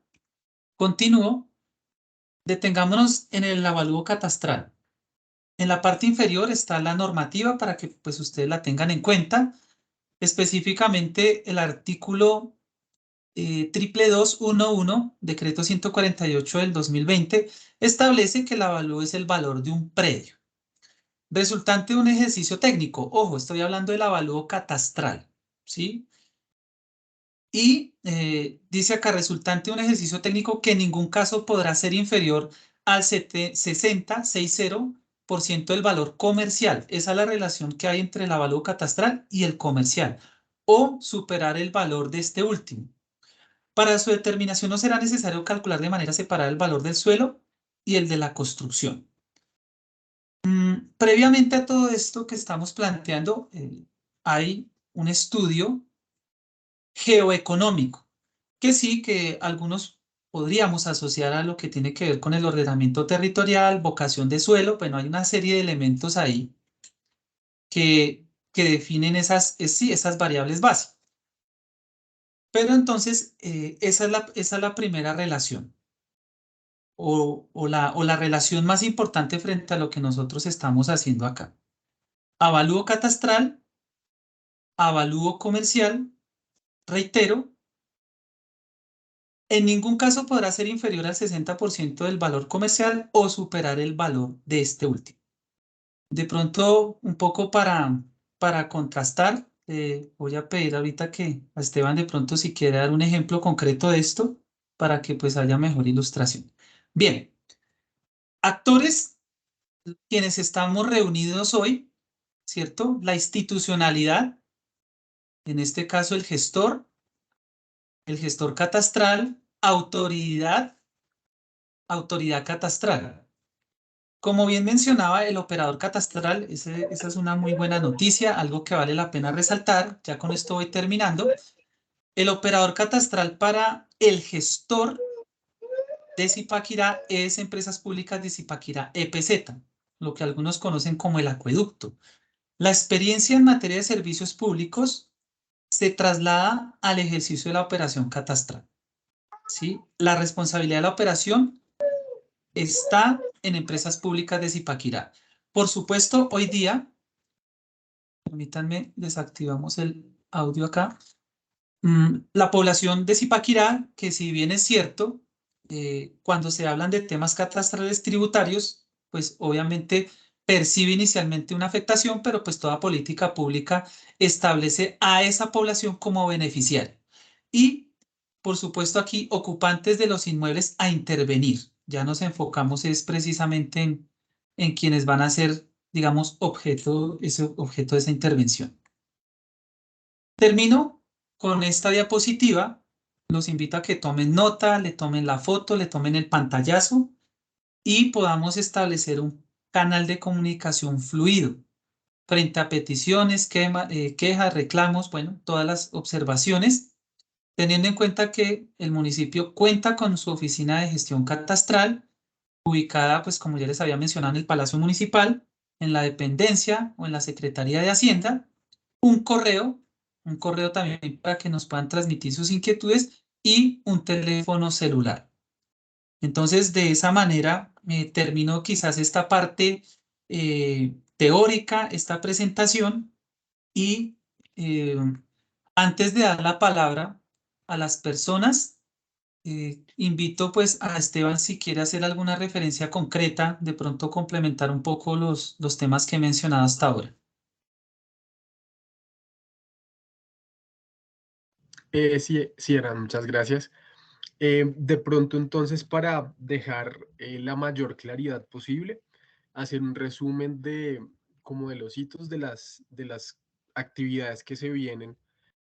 Continúo. Detengámonos en el avalúo catastral. En la parte inferior está la normativa para que pues ustedes la tengan en cuenta. Específicamente el artículo 22211, decreto 148 del 2020, establece que el avalúo es el valor de un predio resultante de un ejercicio técnico. Ojo, estoy hablando del avalúo catastral, ¿sí? Y dice acá, resultante de un ejercicio técnico que en ningún caso podrá ser inferior al 60% del valor comercial. Esa es la relación que hay entre el avalúo catastral y el comercial, o superar el valor de este último. Para su determinación no será necesario calcular de manera separada el valor del suelo y el de la construcción. Previamente a todo esto que estamos planteando, hay un estudio geoeconómico, que sí, que algunos podríamos asociar a lo que tiene que ver con el ordenamiento territorial, vocación de suelo. Bueno, hay una serie de elementos ahí que definen sí, esas variables básicas. Pero entonces, esa es la primera relación o la relación más importante frente a lo que nosotros estamos haciendo acá. Avalúo catastral, avalúo comercial, reitero, en ningún caso podrá ser inferior al 60% del valor comercial o superar el valor de este último. De pronto, un poco para contrastar, voy a pedir ahorita que a Esteban de pronto si quiere dar un ejemplo concreto de esto para que pues haya mejor ilustración. Bien, actores quienes estamos reunidos hoy, ¿cierto? La institucionalidad, en este caso el gestor catastral, autoridad catastral. Como bien mencionaba el operador catastral, esa es una muy buena noticia, algo que vale la pena resaltar, ya con esto voy terminando. El operador catastral para el gestor de Zipaquirá es Empresas Públicas de Zipaquirá, EPZ, lo que algunos conocen como el acueducto. La experiencia en materia de servicios públicos se traslada al ejercicio de la operación catastral, ¿sí? La responsabilidad de la operación está en Empresas Públicas de Zipaquirá. Por supuesto, hoy día, permítanme, desactivamos el audio acá. La población de Zipaquirá, que si bien es cierto, cuando se hablan de temas catastrales tributarios, pues obviamente percibe inicialmente una afectación, pero pues toda política pública establece a esa población como beneficiaria. Y, por supuesto, aquí ocupantes de los inmuebles a intervenir. Ya nos enfocamos es precisamente en quienes van a ser, digamos, objeto de esa intervención. Termino con esta diapositiva. Los invito a que tomen nota, le tomen la foto, le tomen el pantallazo y podamos establecer un canal de comunicación fluido frente a peticiones, quejas, reclamos, bueno, todas las observaciones, teniendo en cuenta que el municipio cuenta con su oficina de gestión catastral, ubicada, pues como ya les había mencionado, en el Palacio Municipal, en la dependencia o en la Secretaría de Hacienda, un correo, un correo también para que nos puedan transmitir sus inquietudes y un teléfono celular. Entonces, de esa manera, termino quizás esta parte teórica, esta presentación, y antes de dar la palabra a las personas, invito pues a Esteban si quiere hacer alguna referencia concreta, de pronto complementar un poco los temas que he mencionado hasta ahora. Sí, Hernán, muchas gracias. De pronto, entonces, para dejar la mayor claridad posible, hacer un resumen de como de los hitos de las actividades que se vienen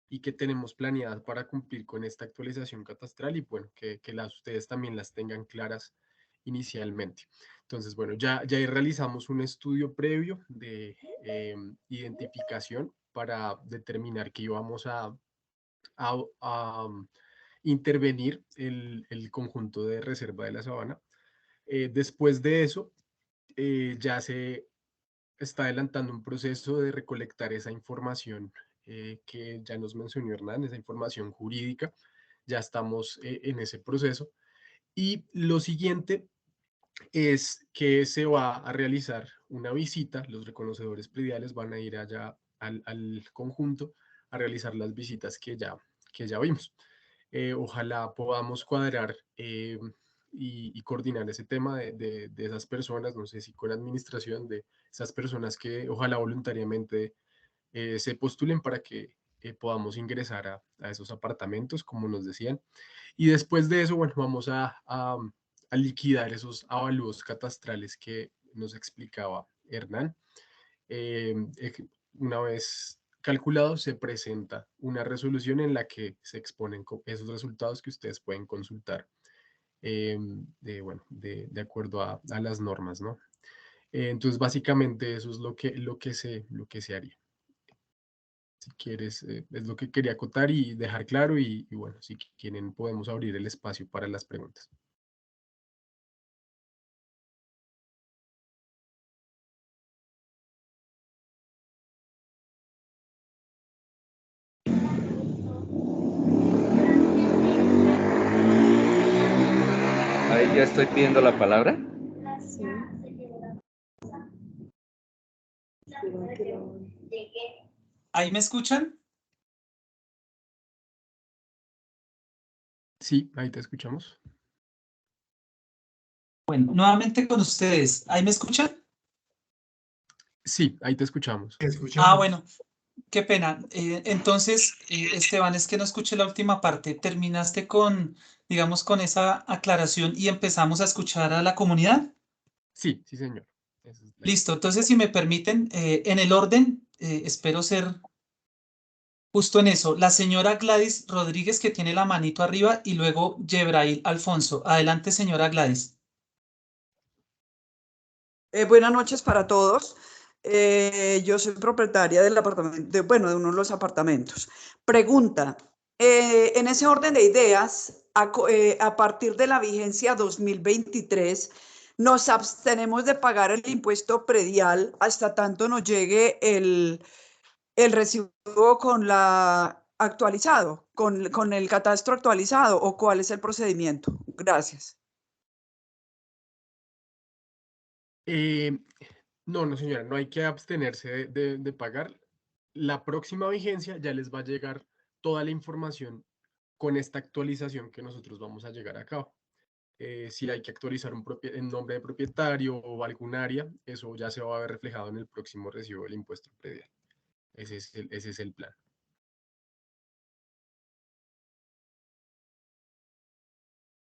y que tenemos planeadas para cumplir con esta actualización catastral y bueno, que ustedes también las tengan claras inicialmente. Entonces, bueno, ya ahí realizamos un estudio previo de identificación para determinar que íbamos a intervenir el conjunto de reserva de la sabana. Después de eso, ya se está adelantando un proceso de recolectar esa información que ya nos mencionó Hernán, esa información jurídica. Ya estamos en ese proceso. Y lo siguiente es que se va a realizar una visita, los reconocedores prediales van a ir allá al conjunto a realizar las visitas que ya vimos. Ojalá podamos cuadrar y coordinar ese tema de esas personas, no sé si con administración, de esas personas que ojalá voluntariamente se postulen para que podamos ingresar a esos apartamentos, como nos decían. Y después de eso, bueno, vamos a liquidar esos avalúos catastrales que nos explicaba Hernán. Una vez calculado, se presenta una resolución en la que se exponen esos resultados que ustedes pueden consultar de acuerdo a las normas, ¿no? Entonces, básicamente eso es lo que se haría. Si quieres, es lo que quería acotar y dejar claro y bueno, si quieren podemos abrir el espacio para las preguntas. Ahí ya estoy pidiendo la palabra. ¿Ahí me escuchan? Sí, ahí te escuchamos. Bueno, nuevamente con ustedes. ¿Ahí me escuchan? Sí, ahí te escuchamos. Ah, bueno, qué pena. Entonces, Esteban, es que no escuché la última parte. ¿Terminaste con, digamos, con esa aclaración y empezamos a escuchar a la comunidad? Sí, sí, señor. Esa es la idea. Listo, entonces si me permiten, en el orden, espero ser justo en eso. La señora Gladys Rodríguez, que tiene la manito arriba, y luego Yebrail Alfonso. Adelante, señora Gladys. Buenas noches para todos. Yo soy propietaria del apartamento, de uno de los apartamentos. Pregunta, en ese orden de ideas, a partir de la vigencia 2023, nos abstenemos de pagar el impuesto predial hasta tanto nos llegue el recibo con con el catastro actualizado, ¿o cuál es el procedimiento? Gracias. No, señora, no hay que abstenerse de pagar. La próxima vigencia ya les va a llegar toda la información con esta actualización que nosotros vamos a llegar a cabo. Si hay que actualizar el nombre de propietario o algún área, eso ya se va a ver reflejado en el próximo recibo del impuesto predial. Ese es el plan.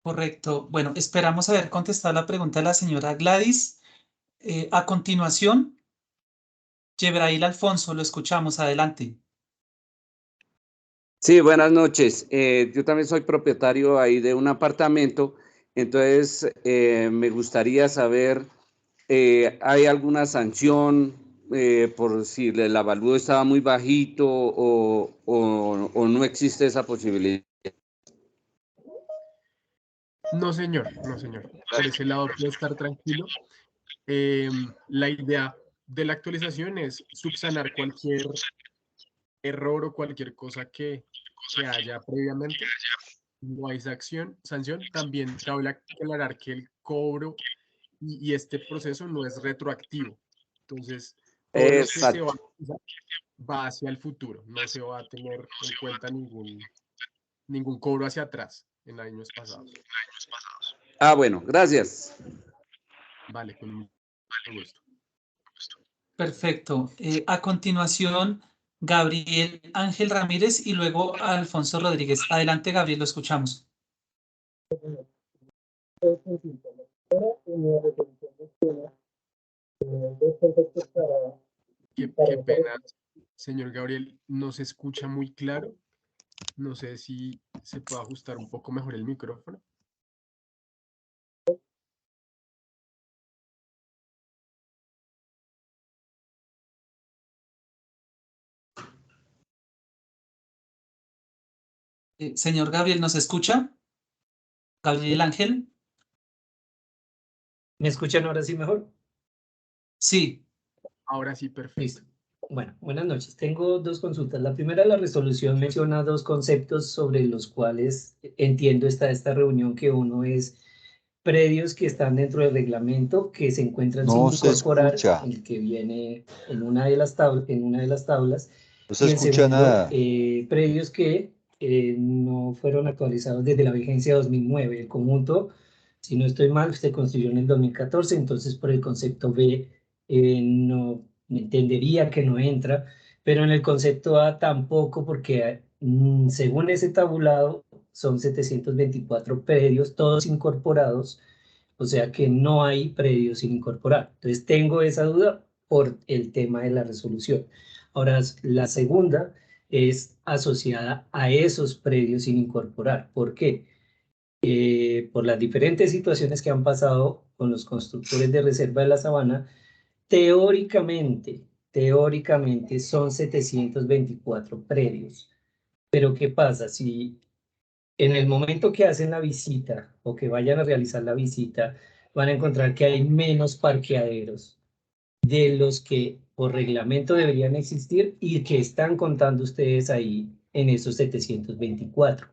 Correcto. Bueno, esperamos haber contestado la pregunta de la señora Gladys. A continuación, Yebrail Alfonso, lo escuchamos. Adelante. Sí, buenas noches. Yo también soy propietario ahí de un apartamento, entonces me gustaría saber, ¿hay alguna sanción por si el avalúo estaba muy bajito o no existe esa posibilidad? No, señor, no, señor. Por ese lado puede estar tranquilo. La idea de la actualización es subsanar cualquier error o cualquier cosa que haya previamente. No hay sanción. También cabe aclarar que el cobro y este proceso no es retroactivo. Entonces, todo lo que se Exacto. va hacia el futuro. No se va a tener en cuenta ningún cobro hacia atrás en años pasados. Ah, bueno, gracias. Vale, con mucho gusto. Perfecto. A continuación, Gabriel Ángel Ramírez y luego Alfonso Rodríguez. Adelante, Gabriel, lo escuchamos. Qué pena, señor Gabriel, no se escucha muy claro. No sé si se puede ajustar un poco mejor el micrófono. Señor Gabriel, ¿nos escucha? Gabriel Ángel. ¿Me escuchan ahora sí mejor? Sí. Ahora sí, perfecto. Listo. Bueno, buenas noches. Tengo dos consultas. La primera, la resolución menciona dos conceptos sobre los cuales entiendo esta reunión, que uno es predios que están dentro del reglamento que se encuentran No sin se incorporar, escucha. el que viene en una de las tablas, No se y el escucha segundo, nada. predios que no fueron actualizados desde la vigencia de 2009. El conjunto, si no estoy mal, se construyó en el 2014, entonces por el concepto B no entendería que no entra, pero en el concepto A tampoco, porque según ese tabulado son 724 predios, todos incorporados, o sea que no hay predios sin incorporar. Entonces tengo esa duda por el tema de la resolución. Ahora, la segunda es asociada a esos predios sin incorporar. ¿Por qué? Por las diferentes situaciones que han pasado con los constructores de Reserva de la Sabana, teóricamente son 724 predios. Pero ¿qué pasa? Si en el momento que hacen la visita o que vayan a realizar la visita, van a encontrar que hay menos parqueaderos de los que por reglamento deberían existir y que están contando ustedes ahí en esos 724,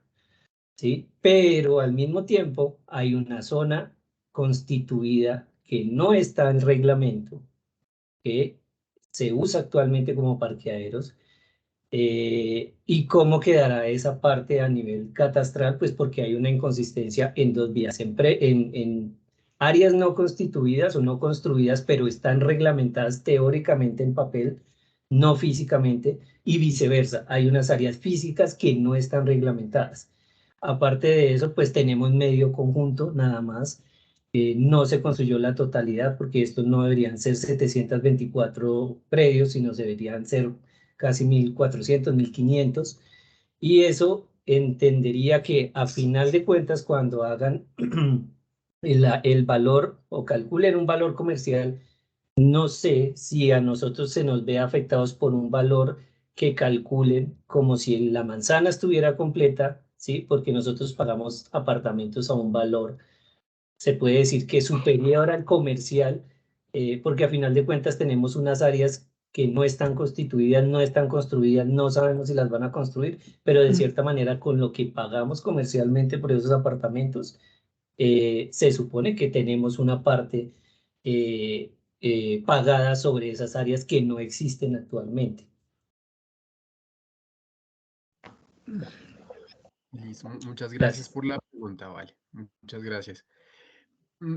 ¿sí? Pero al mismo tiempo hay una zona constituida que no está en reglamento, que se usa actualmente como parqueaderos. ¿Y cómo quedará esa parte a nivel catastral? Pues porque hay una inconsistencia en dos vías, en áreas no constituidas o no construidas, pero están reglamentadas teóricamente en papel, no físicamente, y viceversa. Hay unas áreas físicas que no están reglamentadas. Aparte de eso, pues tenemos medio conjunto, nada más. No se construyó la totalidad porque estos no deberían ser 724 predios, sino deberían ser casi 1.400, 1.500, y eso entendería que a final de cuentas cuando hagan el valor o calculen un valor comercial, no sé si a nosotros se nos ve afectados por un valor que calculen como si la manzana estuviera completa, ¿sí? Porque nosotros pagamos apartamentos a un valor, se puede decir que es superior al comercial, porque a final de cuentas tenemos unas áreas que no están constituidas, no están construidas, no sabemos si las van a construir, pero de cierta manera con lo que pagamos comercialmente por esos apartamentos, se supone que tenemos una parte pagada sobre esas áreas que no existen actualmente. Listo, muchas gracias Gracias. por la pregunta, vale. Muchas gracias.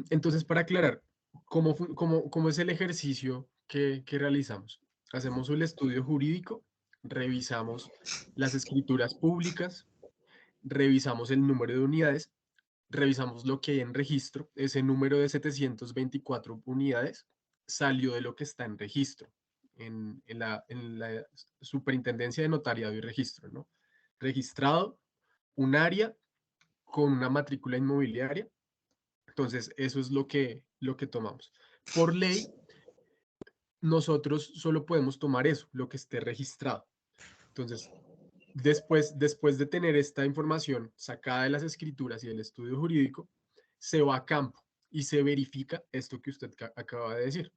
Entonces, para aclarar, ¿cómo es el ejercicio que realizamos? Hacemos el estudio jurídico, revisamos las escrituras públicas, revisamos el número de unidades, revisamos lo que hay en registro. Ese número de 724 unidades salió de lo que está en registro, en la Superintendencia de Notariado y Registro, ¿no? Registrado, un área con una matrícula inmobiliaria. Entonces, eso es lo que tomamos. Por ley, nosotros solo podemos tomar eso, lo que esté registrado. Entonces, después de tener esta información sacada de las escrituras y del estudio jurídico, se va a campo y se verifica esto que usted acaba de decir,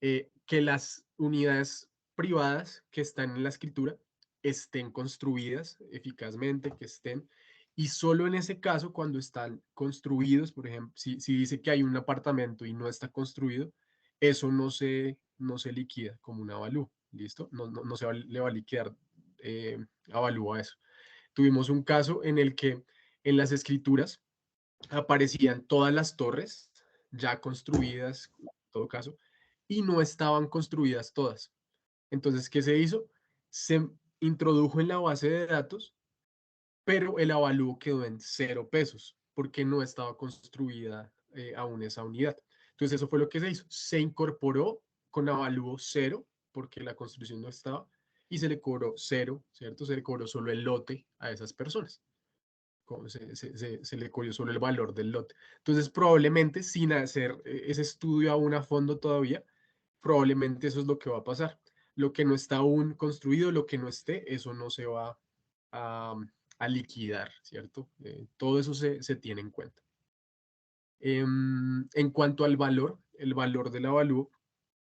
que las unidades privadas que están en la escritura estén construidas eficazmente, que estén, y solo en ese caso, cuando están construidos, por ejemplo, si dice que hay un apartamento y no está construido, eso no se liquida como un avalúo, ¿listo? No le va a liquidar avalúo a eso. Tuvimos un caso en el que en las escrituras aparecían todas las torres ya construidas, en todo caso, y no estaban construidas todas. Entonces, ¿qué se hizo? Se introdujo en la base de datos, pero el avalúo quedó en 0 pesos, porque no estaba construida aún esa unidad. Entonces, eso fue lo que se hizo. Se incorporó con avalúo 0, porque la construcción no estaba, y se le cobró 0, ¿cierto? Se le cobró solo el lote a esas personas. Se le cogió solo el valor del lote. Entonces, probablemente sin hacer ese estudio aún a fondo todavía, probablemente eso es lo que va a pasar. Lo que no está aún construido, lo que no esté, eso no se va a, a liquidar, ¿cierto? Todo eso se tiene en cuenta. En cuanto al valor, el valor del avalúo,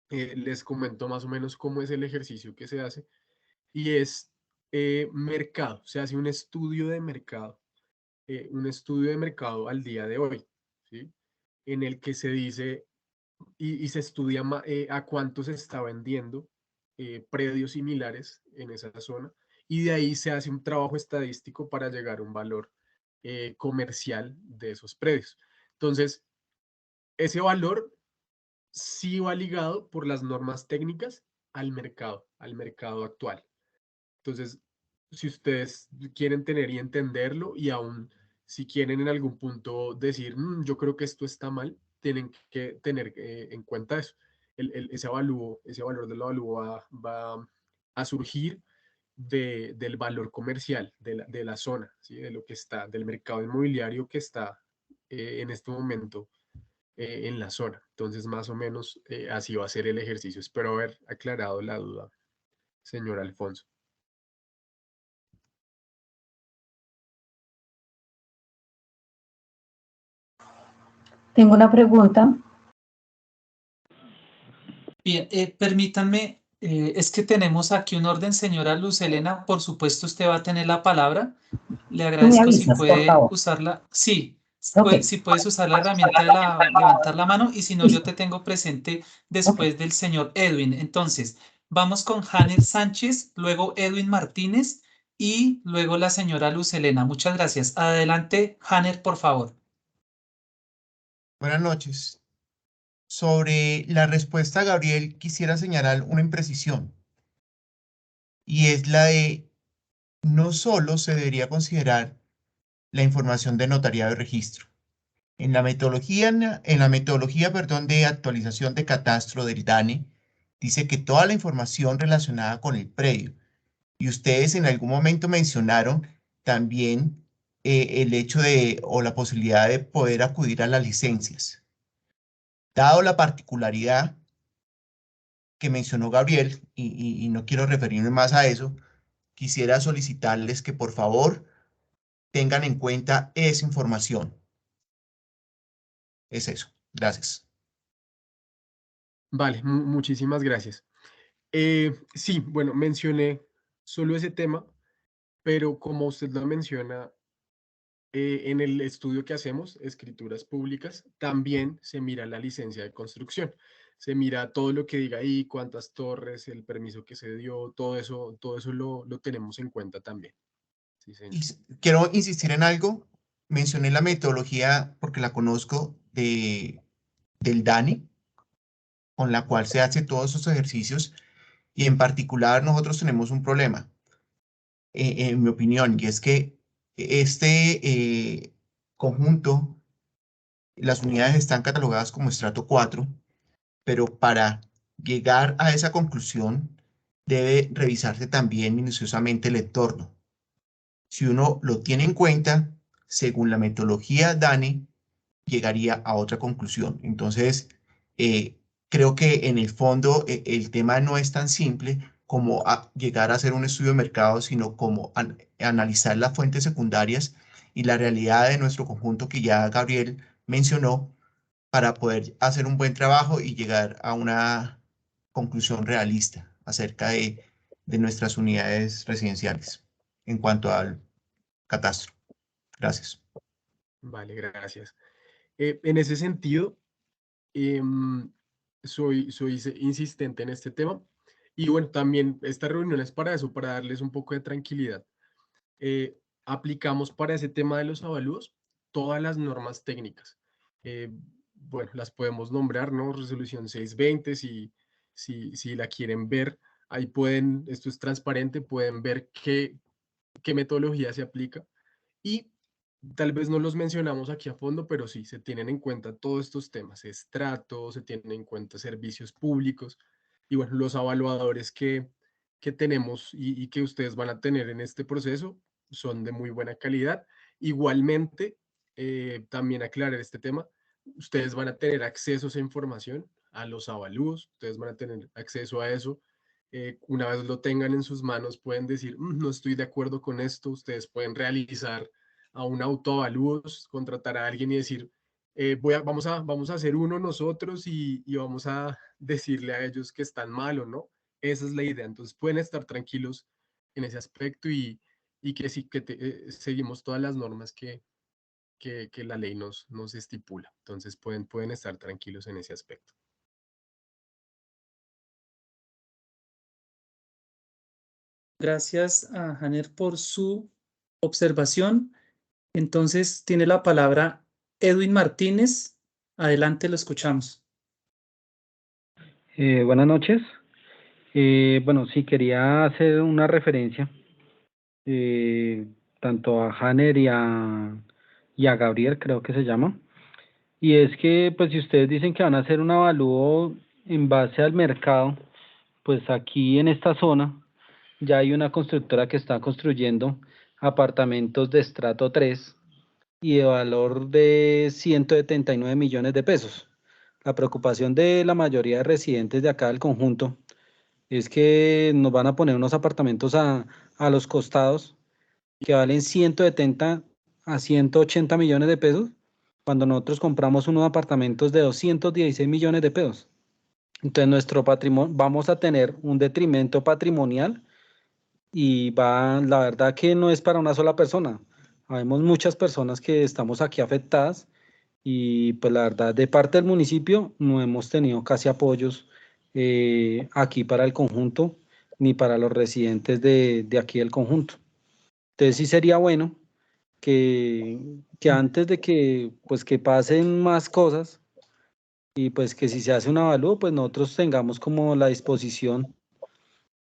les comento más o menos cómo es el ejercicio que se hace y es mercado, se hace un estudio de mercado al día de hoy, ¿sí? en el que se dice y se estudia a cuánto se está vendiendo predios similares en esa zona, y de ahí se hace un trabajo estadístico para llegar a un valor comercial de esos predios. Entonces, ese valor sí va ligado por las normas técnicas al mercado actual. Entonces, si ustedes quieren tener y entenderlo, y aún si quieren en algún punto decir, yo creo que esto está mal, tienen que tener en cuenta eso. Ese valor del avalúo va a surgir del valor comercial de la zona, ¿sí? De lo que está, del mercado inmobiliario que está en este momento en la zona. Entonces, más o menos así va a ser el ejercicio. Espero haber aclarado la duda, señor Alfonso. Tengo una pregunta. Bien, permítanme, es que tenemos aquí un orden, señora Luz Helena. Por supuesto, usted va a tener la palabra. Le Tú me agradezco si avisas, por puede favor. usarla. Sí, Ok, si puedes usar la herramienta de levantar la mano, y si no, yo listo. te tengo presente Ok, después del señor Edwin. Entonces, vamos con Janet Sánchez, luego Edwin Martínez y luego la señora Luz Helena. Muchas gracias. Adelante, Janet, por favor. Buenas noches. Sobre la respuesta, Gabriel, quisiera señalar una imprecisión, y es la de no solo se debería considerar la información de notariado y registro. En la metodología, perdón, de actualización de catastro del DANE, dice que toda la información relacionada con el predio, y ustedes en algún momento mencionaron también el hecho de, o la posibilidad de poder acudir a las licencias. Dado la particularidad que mencionó Gabriel, y no quiero referirme más a eso, quisiera solicitarles que por favor tengan en cuenta esa información. Es eso. Gracias. Vale, muchísimas gracias. Sí, bueno, mencioné solo ese tema, pero como usted lo menciona, en el estudio que hacemos, escrituras públicas, también se mira la licencia de construcción. Se mira todo lo que diga ahí, cuántas torres, el permiso que se dio, todo eso lo tenemos en cuenta también. Sí, señor. Y quiero insistir en algo. Mencioné la metodología porque la conozco del DANE, con la cual se hace todos esos ejercicios, y en particular nosotros tenemos un problema, en mi opinión, y es que este conjunto, las unidades están catalogadas como estrato 4, pero para llegar a esa conclusión debe revisarse también minuciosamente el entorno. Si uno lo tiene en cuenta, según la metodología DANE, llegaría a otra conclusión. Entonces, creo que en el fondo el tema no es tan simple como llegar a hacer un estudio de mercado, sino como analizar las fuentes secundarias y la realidad de nuestro conjunto que ya Gabriel mencionó, para poder hacer un buen trabajo y llegar a una conclusión realista acerca de nuestras unidades residenciales en cuanto al catastro. Gracias. Vale, gracias. En ese sentido, em, soy insistente en este tema. Y bueno, también esta reunión es para eso, para darles un poco de tranquilidad. Aplicamos para ese tema de los avalúos todas las normas técnicas. Bueno, las podemos nombrar, ¿no? Resolución 620, si la quieren ver, ahí pueden, esto es transparente, pueden ver qué metodología se aplica. Y tal vez no los mencionamos aquí a fondo, pero sí, se tienen en cuenta todos estos temas, estratos, se tienen en cuenta servicios públicos, y bueno, los evaluadores que tenemos y que ustedes van a tener en este proceso son de muy buena calidad. Igualmente, también aclarar este tema, ustedes van a tener acceso a esa información, a los avalúos, ustedes van a tener acceso a eso. Una vez lo tengan en sus manos, pueden decir, no estoy de acuerdo con esto. Ustedes pueden realizar a un autoavalúos, contratar a alguien y decir, vamos a hacer uno nosotros, y vamos a decirle a ellos que están mal o no. Esa es la idea. Entonces pueden estar tranquilos en ese aspecto, y que sí, que seguimos todas las normas que la ley nos estipula. Entonces pueden estar tranquilos en ese aspecto. Gracias a Hanner por su observación. Entonces tiene la palabra Edwin Martínez. Adelante, lo escuchamos. Buenas noches. Bueno, sí, quería hacer una referencia tanto a Hanner y a Gabriel, creo que se llama. Y es que, pues, si ustedes dicen que van a hacer un avalúo en base al mercado, pues aquí en esta zona ya hay una constructora que está construyendo apartamentos de estrato 3 y de valor de 179 millones de pesos. La preocupación de la mayoría de residentes de acá del conjunto es que nos van a poner unos apartamentos a los costados que valen 170 a 180 millones de pesos, cuando nosotros compramos unos apartamentos de 216 millones de pesos. Entonces nuestro patrimonio, vamos a tener un detrimento patrimonial y la verdad que no es para una sola persona. Habemos muchas personas que estamos aquí afectadas y pues la verdad de parte del municipio no hemos tenido casi apoyos aquí para el conjunto ni para los residentes de aquí del conjunto. Entonces sí sería bueno que antes de que pues que pasen más cosas y pues que si se hace un avalúo pues nosotros tengamos como la disposición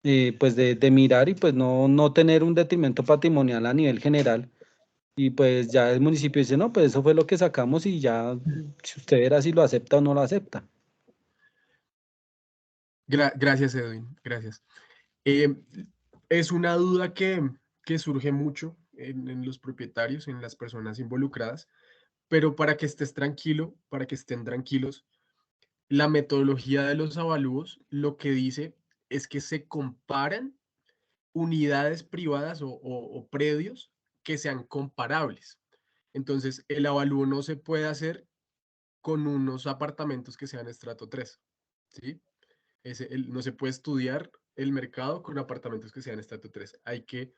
pues de mirar y pues no tener un detrimento patrimonial a nivel general. Y pues ya el municipio dice, no, pues eso fue lo que sacamos y ya, si usted verá si lo acepta o no lo acepta. Gracias, Edwin, gracias. Es una duda que surge mucho en los propietarios, en las personas involucradas, pero para que estés tranquilo, para que estén tranquilos, la metodología de los avalúos lo que dice es que se comparan unidades privadas o predios que sean comparables. Entonces, el avalúo no se puede hacer con unos apartamentos que sean estrato 3, ¿sí? No se puede estudiar el mercado con apartamentos que sean estrato 3. Hay que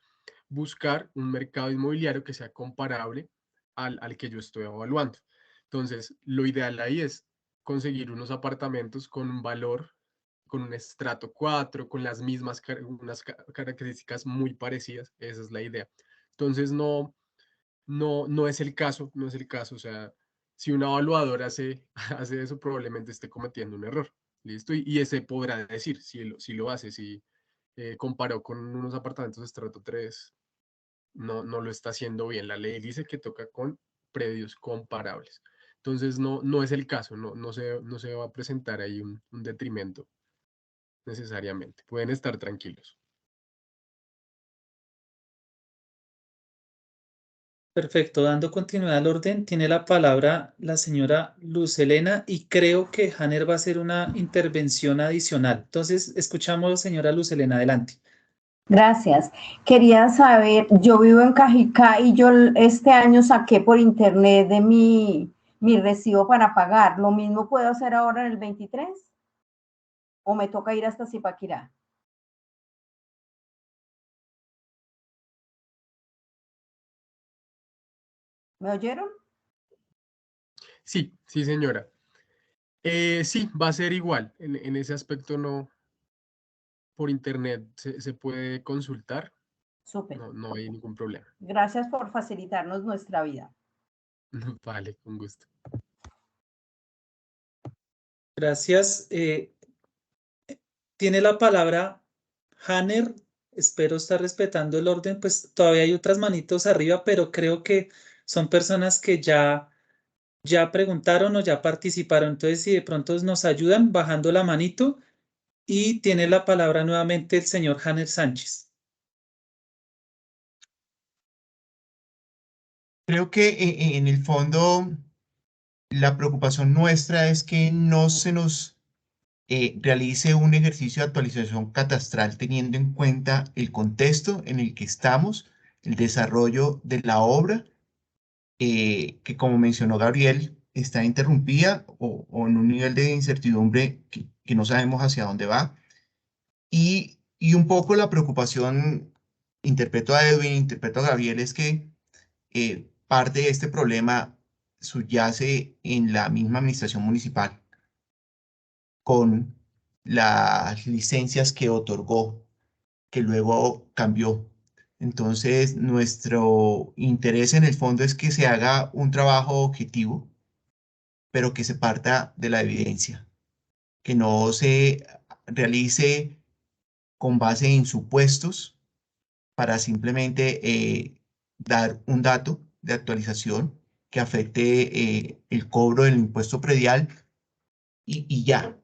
buscar un mercado inmobiliario que sea comparable al que yo estoy evaluando. Entonces, lo ideal ahí es conseguir unos apartamentos con un valor, con un estrato 4, con las mismas unas características muy parecidas. Esa es la idea. Entonces, no es el caso, no es el caso. O sea, si un evaluador hace eso, probablemente esté cometiendo un error. ¿Listo? Y ese podrá decir si lo hace, si comparó con unos apartamentos de estrato 3, no lo está haciendo bien. La ley dice que toca con predios comparables. Entonces, no es el caso, no se va a presentar ahí un detrimento necesariamente. Pueden estar tranquilos. Perfecto, dando continuidad al orden, tiene la palabra la señora Luz Helena y creo que Hanner va a hacer una intervención adicional. Entonces, escuchamos, señora Luz Helena, adelante. Gracias. Quería saber, yo vivo en Cajicá y yo este año saqué por internet de mi recibo para pagar. ¿Lo mismo puedo hacer ahora en el 23? ¿O me toca ir hasta Zipaquirá? ¿Me oyeron? Sí, señora. Sí, va a ser igual. En ese aspecto no, por internet se puede consultar. Súper. No hay ningún problema. Gracias por facilitarnos nuestra vida. Vale, con gusto. Gracias. Tiene la palabra Hanner. Espero estar respetando el orden, pues todavía hay otras manitos arriba, pero creo que son personas que ya preguntaron o ya participaron. Entonces, si de pronto nos ayudan bajando la manito y tiene la palabra nuevamente el señor Hanner Sánchez. Creo que en el fondo la preocupación nuestra es que no se nos realice un ejercicio de actualización catastral teniendo en cuenta el contexto en el que estamos, el desarrollo de la obra, que como mencionó Gabriel, está interrumpida o en un nivel de incertidumbre que no sabemos hacia dónde va. Y un poco la preocupación, interpreto a Edwin, interpreto a Gabriel, es que parte de este problema subyace en la misma administración municipal, con las licencias que otorgó, que luego cambió. Entonces, nuestro interés en el fondo es que se haga un trabajo objetivo, pero que se parta de la evidencia, que no se realice con base en supuestos para simplemente dar un dato de actualización que afecte el cobro del impuesto predial y ya.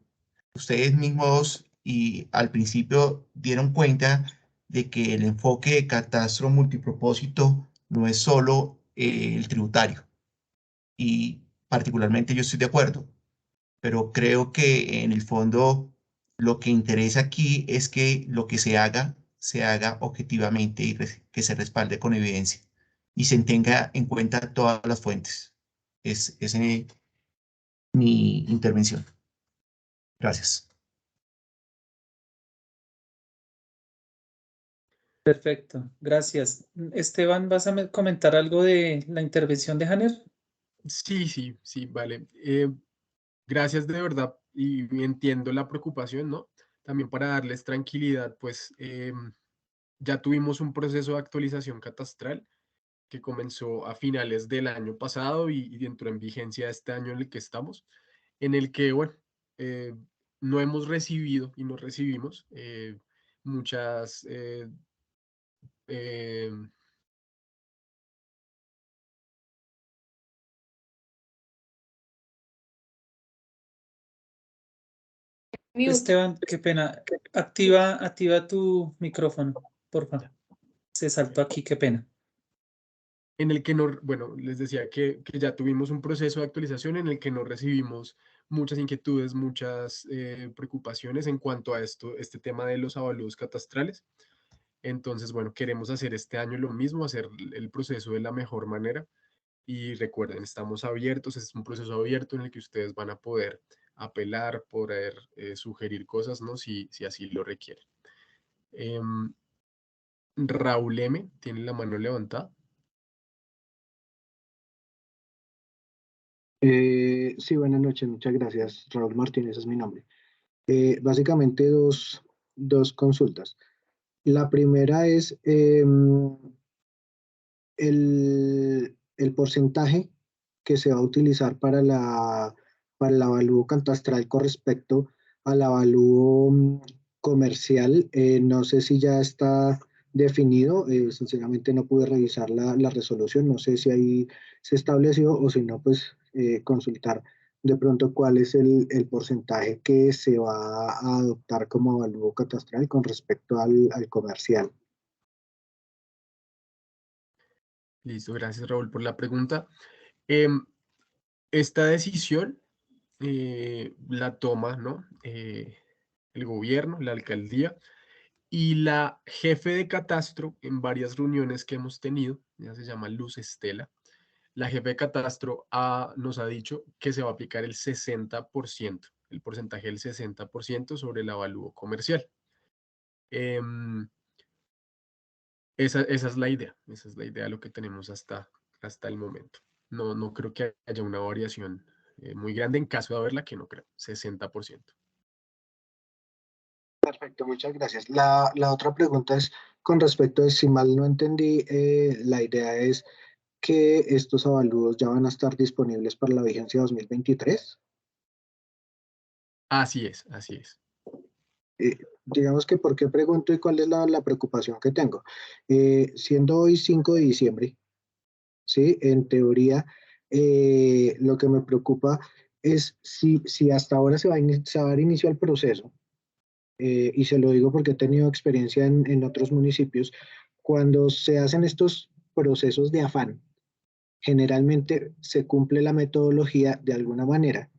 Ustedes mismos y al principio dieron cuenta de que el enfoque de catastro multipropósito no es solo el tributario, y particularmente yo estoy de acuerdo, pero creo que en el fondo lo que interesa aquí es que lo que se haga objetivamente y que se respalde con evidencia y se tenga en cuenta todas las fuentes. Es mi intervención. Gracias. Perfecto, gracias. Esteban, ¿vas a comentar algo de la intervención de Janer? Sí, vale. Gracias de verdad y entiendo la preocupación, ¿no? También para darles tranquilidad, pues ya tuvimos un proceso de actualización catastral que comenzó a finales del año pasado y entró en vigencia este año en el que estamos, en el que, bueno, no hemos recibido y no recibimos muchas Esteban, qué pena. Activa tu micrófono, por favor. Se saltó aquí, qué pena. en el que no, bueno, les decía que ya tuvimos un proceso de actualización en el que no recibimos muchas inquietudes, muchas preocupaciones en cuanto a este tema de los avalúos catastrales. Entonces, bueno, queremos hacer este año lo mismo, hacer el proceso de la mejor manera. Y recuerden, estamos abiertos, es un proceso abierto en el que ustedes van a poder apelar, poder sugerir cosas, ¿no? Si así lo requieren. Raúl M. tiene la mano levantada. Sí, buenas noches, muchas gracias. Raúl Martínez es mi nombre. Básicamente dos consultas. La primera es el porcentaje que se va a utilizar para el avalúo catastral con respecto al avalúo comercial. No sé si ya está definido, sinceramente no pude revisar la resolución, no sé si ahí se estableció o si no, pues consultar de pronto cuál es el porcentaje que se va a adoptar como avalúo catastral con respecto al comercial. Listo, gracias Raúl por la pregunta. Esta decisión la toma, ¿no? El gobierno, la alcaldía y la jefe de catastro en varias reuniones que hemos tenido, ya se llama Luz Estela. La jefe de catastro nos ha dicho que se va a aplicar el 60%, el porcentaje del 60% sobre el avalúo comercial. Esa es la idea, de lo que tenemos hasta el momento. No creo que haya una variación muy grande, en caso de haberla, que no creo, 60%. Perfecto, muchas gracias. La otra pregunta es con respecto a, si mal no entendí, la idea es que estos avalúos ya van a estar disponibles para la vigencia 2023. Así es, así es. Digamos que, ¿por qué pregunto y cuál es la preocupación que tengo? Siendo hoy 5 de diciembre, ¿sí? En teoría, lo que me preocupa es si hasta ahora se va a dar inicio al proceso, y se lo digo porque he tenido experiencia en otros municipios, cuando se hacen estos procesos de afán, generalmente se cumple la metodología de alguna manera,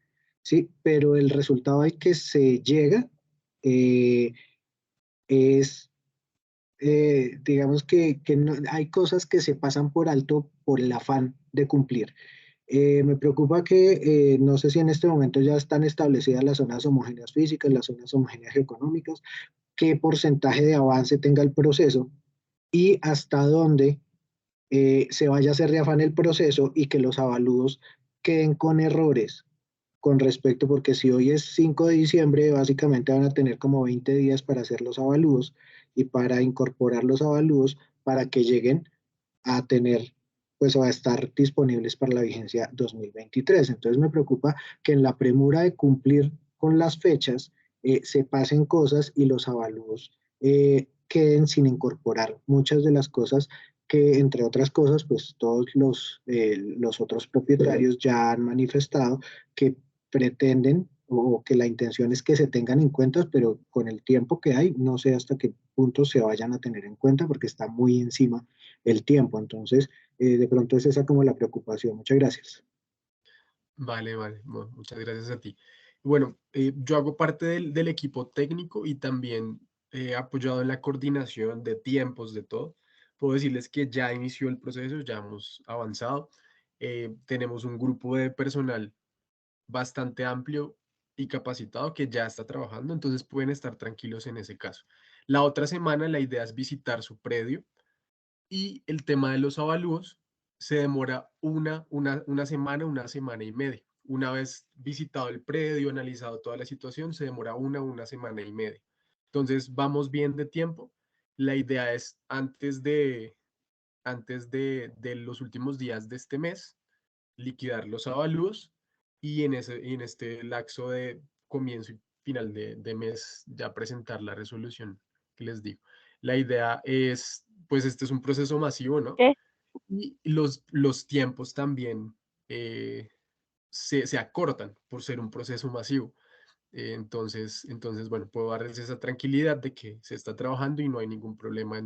¿sí? Pero el resultado al que se llega es, digamos que no, hay cosas que se pasan por alto por el afán de cumplir. Me preocupa que no sé si en este momento ya están establecidas las zonas homogéneas físicas, las zonas homogéneas geoeconómicas, qué porcentaje de avance tenga el proceso y hasta dónde se vaya a hacer de afán el proceso y que los avalúos queden con errores con respecto, porque si hoy es 5 de diciembre, básicamente van a tener como 20 días para hacer los avalúos y para incorporar los avalúos para que lleguen a tener, pues a estar disponibles para la vigencia 2023. Entonces me preocupa que en la premura de cumplir con las fechas se pasen cosas y los avalúos queden sin incorporar muchas de las cosas que, entre otras cosas, pues todos los otros propietarios ya han manifestado que pretenden o que la intención es que se tengan en cuenta, pero con el tiempo que hay, no sé hasta qué punto se vayan a tener en cuenta porque está muy encima el tiempo. Entonces, de pronto es esa como la preocupación. Muchas gracias. Vale, vale. Bueno, muchas gracias a ti. Bueno, yo hago parte del equipo técnico y también he apoyado en la coordinación de tiempos, de todo. Puedo decirles que ya inició el proceso, ya hemos avanzado. Tenemos un grupo de personal bastante amplio y capacitado que ya está trabajando, entonces pueden estar tranquilos en ese caso. La otra semana la idea es visitar su predio y el tema de los avalúos se demora una semana y media. Una vez visitado el predio, analizado toda la situación, se demora una semana y media. Entonces vamos bien de tiempo. La idea es antes de los últimos días de este mes, liquidar los avalúos y en este lapso de comienzo y final de mes ya presentar la resolución que les digo. La idea es, pues este es un proceso masivo, ¿no? Y los tiempos también se acortan por ser un proceso masivo. Entonces, bueno, puedo darles esa tranquilidad de que se está trabajando y no hay ningún problema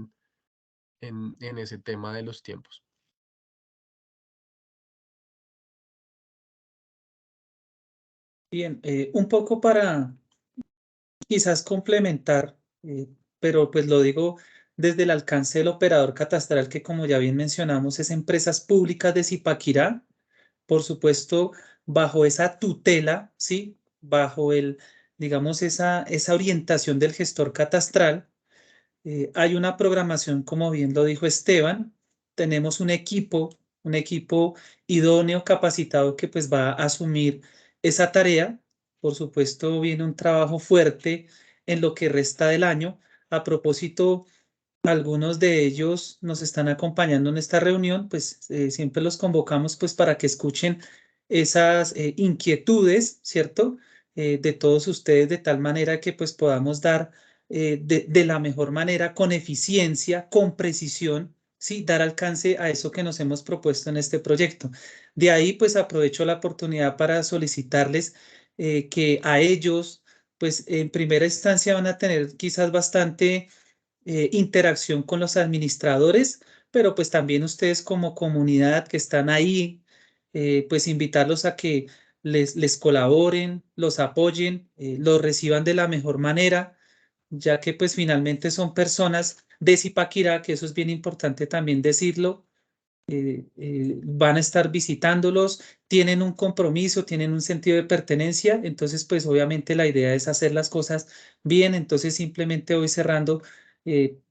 en ese tema de los tiempos. Bien, un poco para quizás complementar, pero pues lo digo desde el alcance del operador catastral, que como ya bien mencionamos, es Empresas Públicas de Zipaquirá, por supuesto, bajo esa tutela, ¿sí? Bajo digamos, esa orientación del gestor catastral. Hay una programación, como bien lo dijo Esteban, tenemos un equipo idóneo, capacitado que pues va a asumir esa tarea. Por supuesto, viene un trabajo fuerte en lo que resta del año. A propósito, algunos de ellos nos están acompañando en esta reunión, pues siempre los convocamos pues para que escuchen esas inquietudes, ¿cierto? De todos ustedes, de tal manera que pues podamos dar de la mejor manera, con eficiencia, con precisión, ¿sí? Dar alcance a eso que nos hemos propuesto en este proyecto. De ahí pues aprovecho la oportunidad para solicitarles que a ellos pues en primera instancia van a tener quizás bastante interacción con los administradores, pero pues también ustedes como comunidad que están ahí, pues invitarlos a que les colaboren, los apoyen, los reciban de la mejor manera, ya que pues finalmente son personas de Zipaquirá, que eso es bien importante también decirlo. Van a estar visitándolos, tienen un compromiso, tienen un sentido de pertenencia, entonces pues obviamente la idea es hacer las cosas bien, entonces simplemente voy cerrando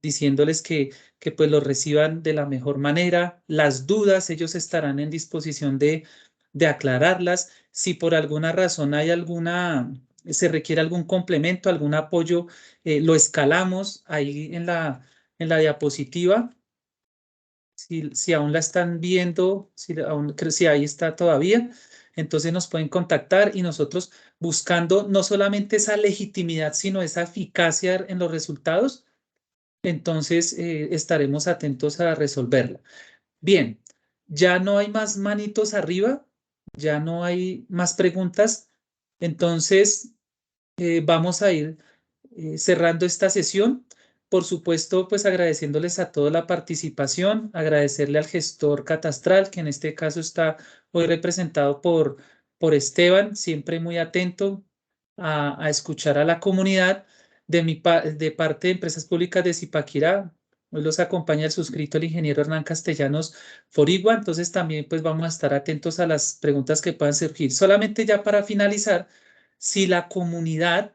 diciéndoles que pues los reciban de la mejor manera, las dudas ellos estarán en disposición de aclararlas, si por alguna razón hay se requiere algún complemento, algún apoyo, lo escalamos ahí en la diapositiva. Si aún la están viendo, si ahí está todavía, entonces nos pueden contactar y nosotros buscando no solamente esa legitimidad, sino esa eficacia en los resultados, entonces estaremos atentos a resolverla. Bien, ya no hay más manitos arriba, ya no hay más preguntas, entonces vamos a ir cerrando esta sesión. Por supuesto, pues agradeciéndoles a toda la participación, agradecerle al gestor catastral, que en este caso está hoy representado por Esteban, siempre muy atento a escuchar a la comunidad. De parte de Empresas Públicas de Zipaquirá, hoy los acompaña el suscrito el ingeniero Hernán Castellanos Forigua, entonces también pues vamos a estar atentos a las preguntas que puedan surgir. Solamente ya para finalizar, si la comunidad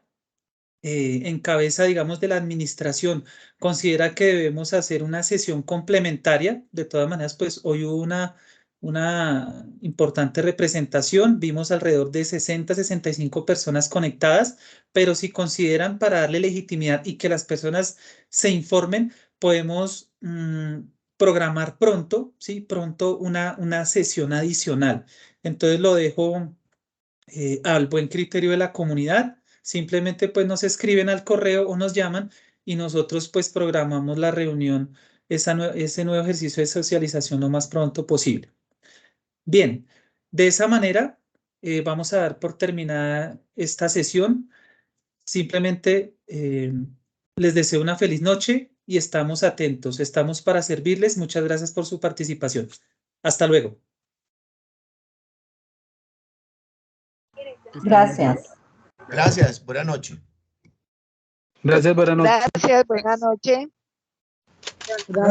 en cabeza, digamos, de la administración, considera que debemos hacer una sesión complementaria. De todas maneras, pues hoy hubo una importante representación, vimos alrededor de 60-65 personas conectadas, pero si consideran para darle legitimidad y que las personas se informen, podemos programar pronto, ¿sí? Pronto una sesión adicional. Entonces lo dejo al buen criterio de la comunidad. Simplemente pues nos escriben al correo o nos llaman y nosotros pues programamos la reunión, ese nuevo ejercicio de socialización lo más pronto posible. Bien, de esa manera vamos a dar por terminada esta sesión. Simplemente les deseo una feliz noche y estamos atentos, estamos para servirles. Muchas gracias por su participación. Hasta luego. Gracias. Gracias, buena noche. Gracias, buenas noches. Gracias, buenas noches. Gracias.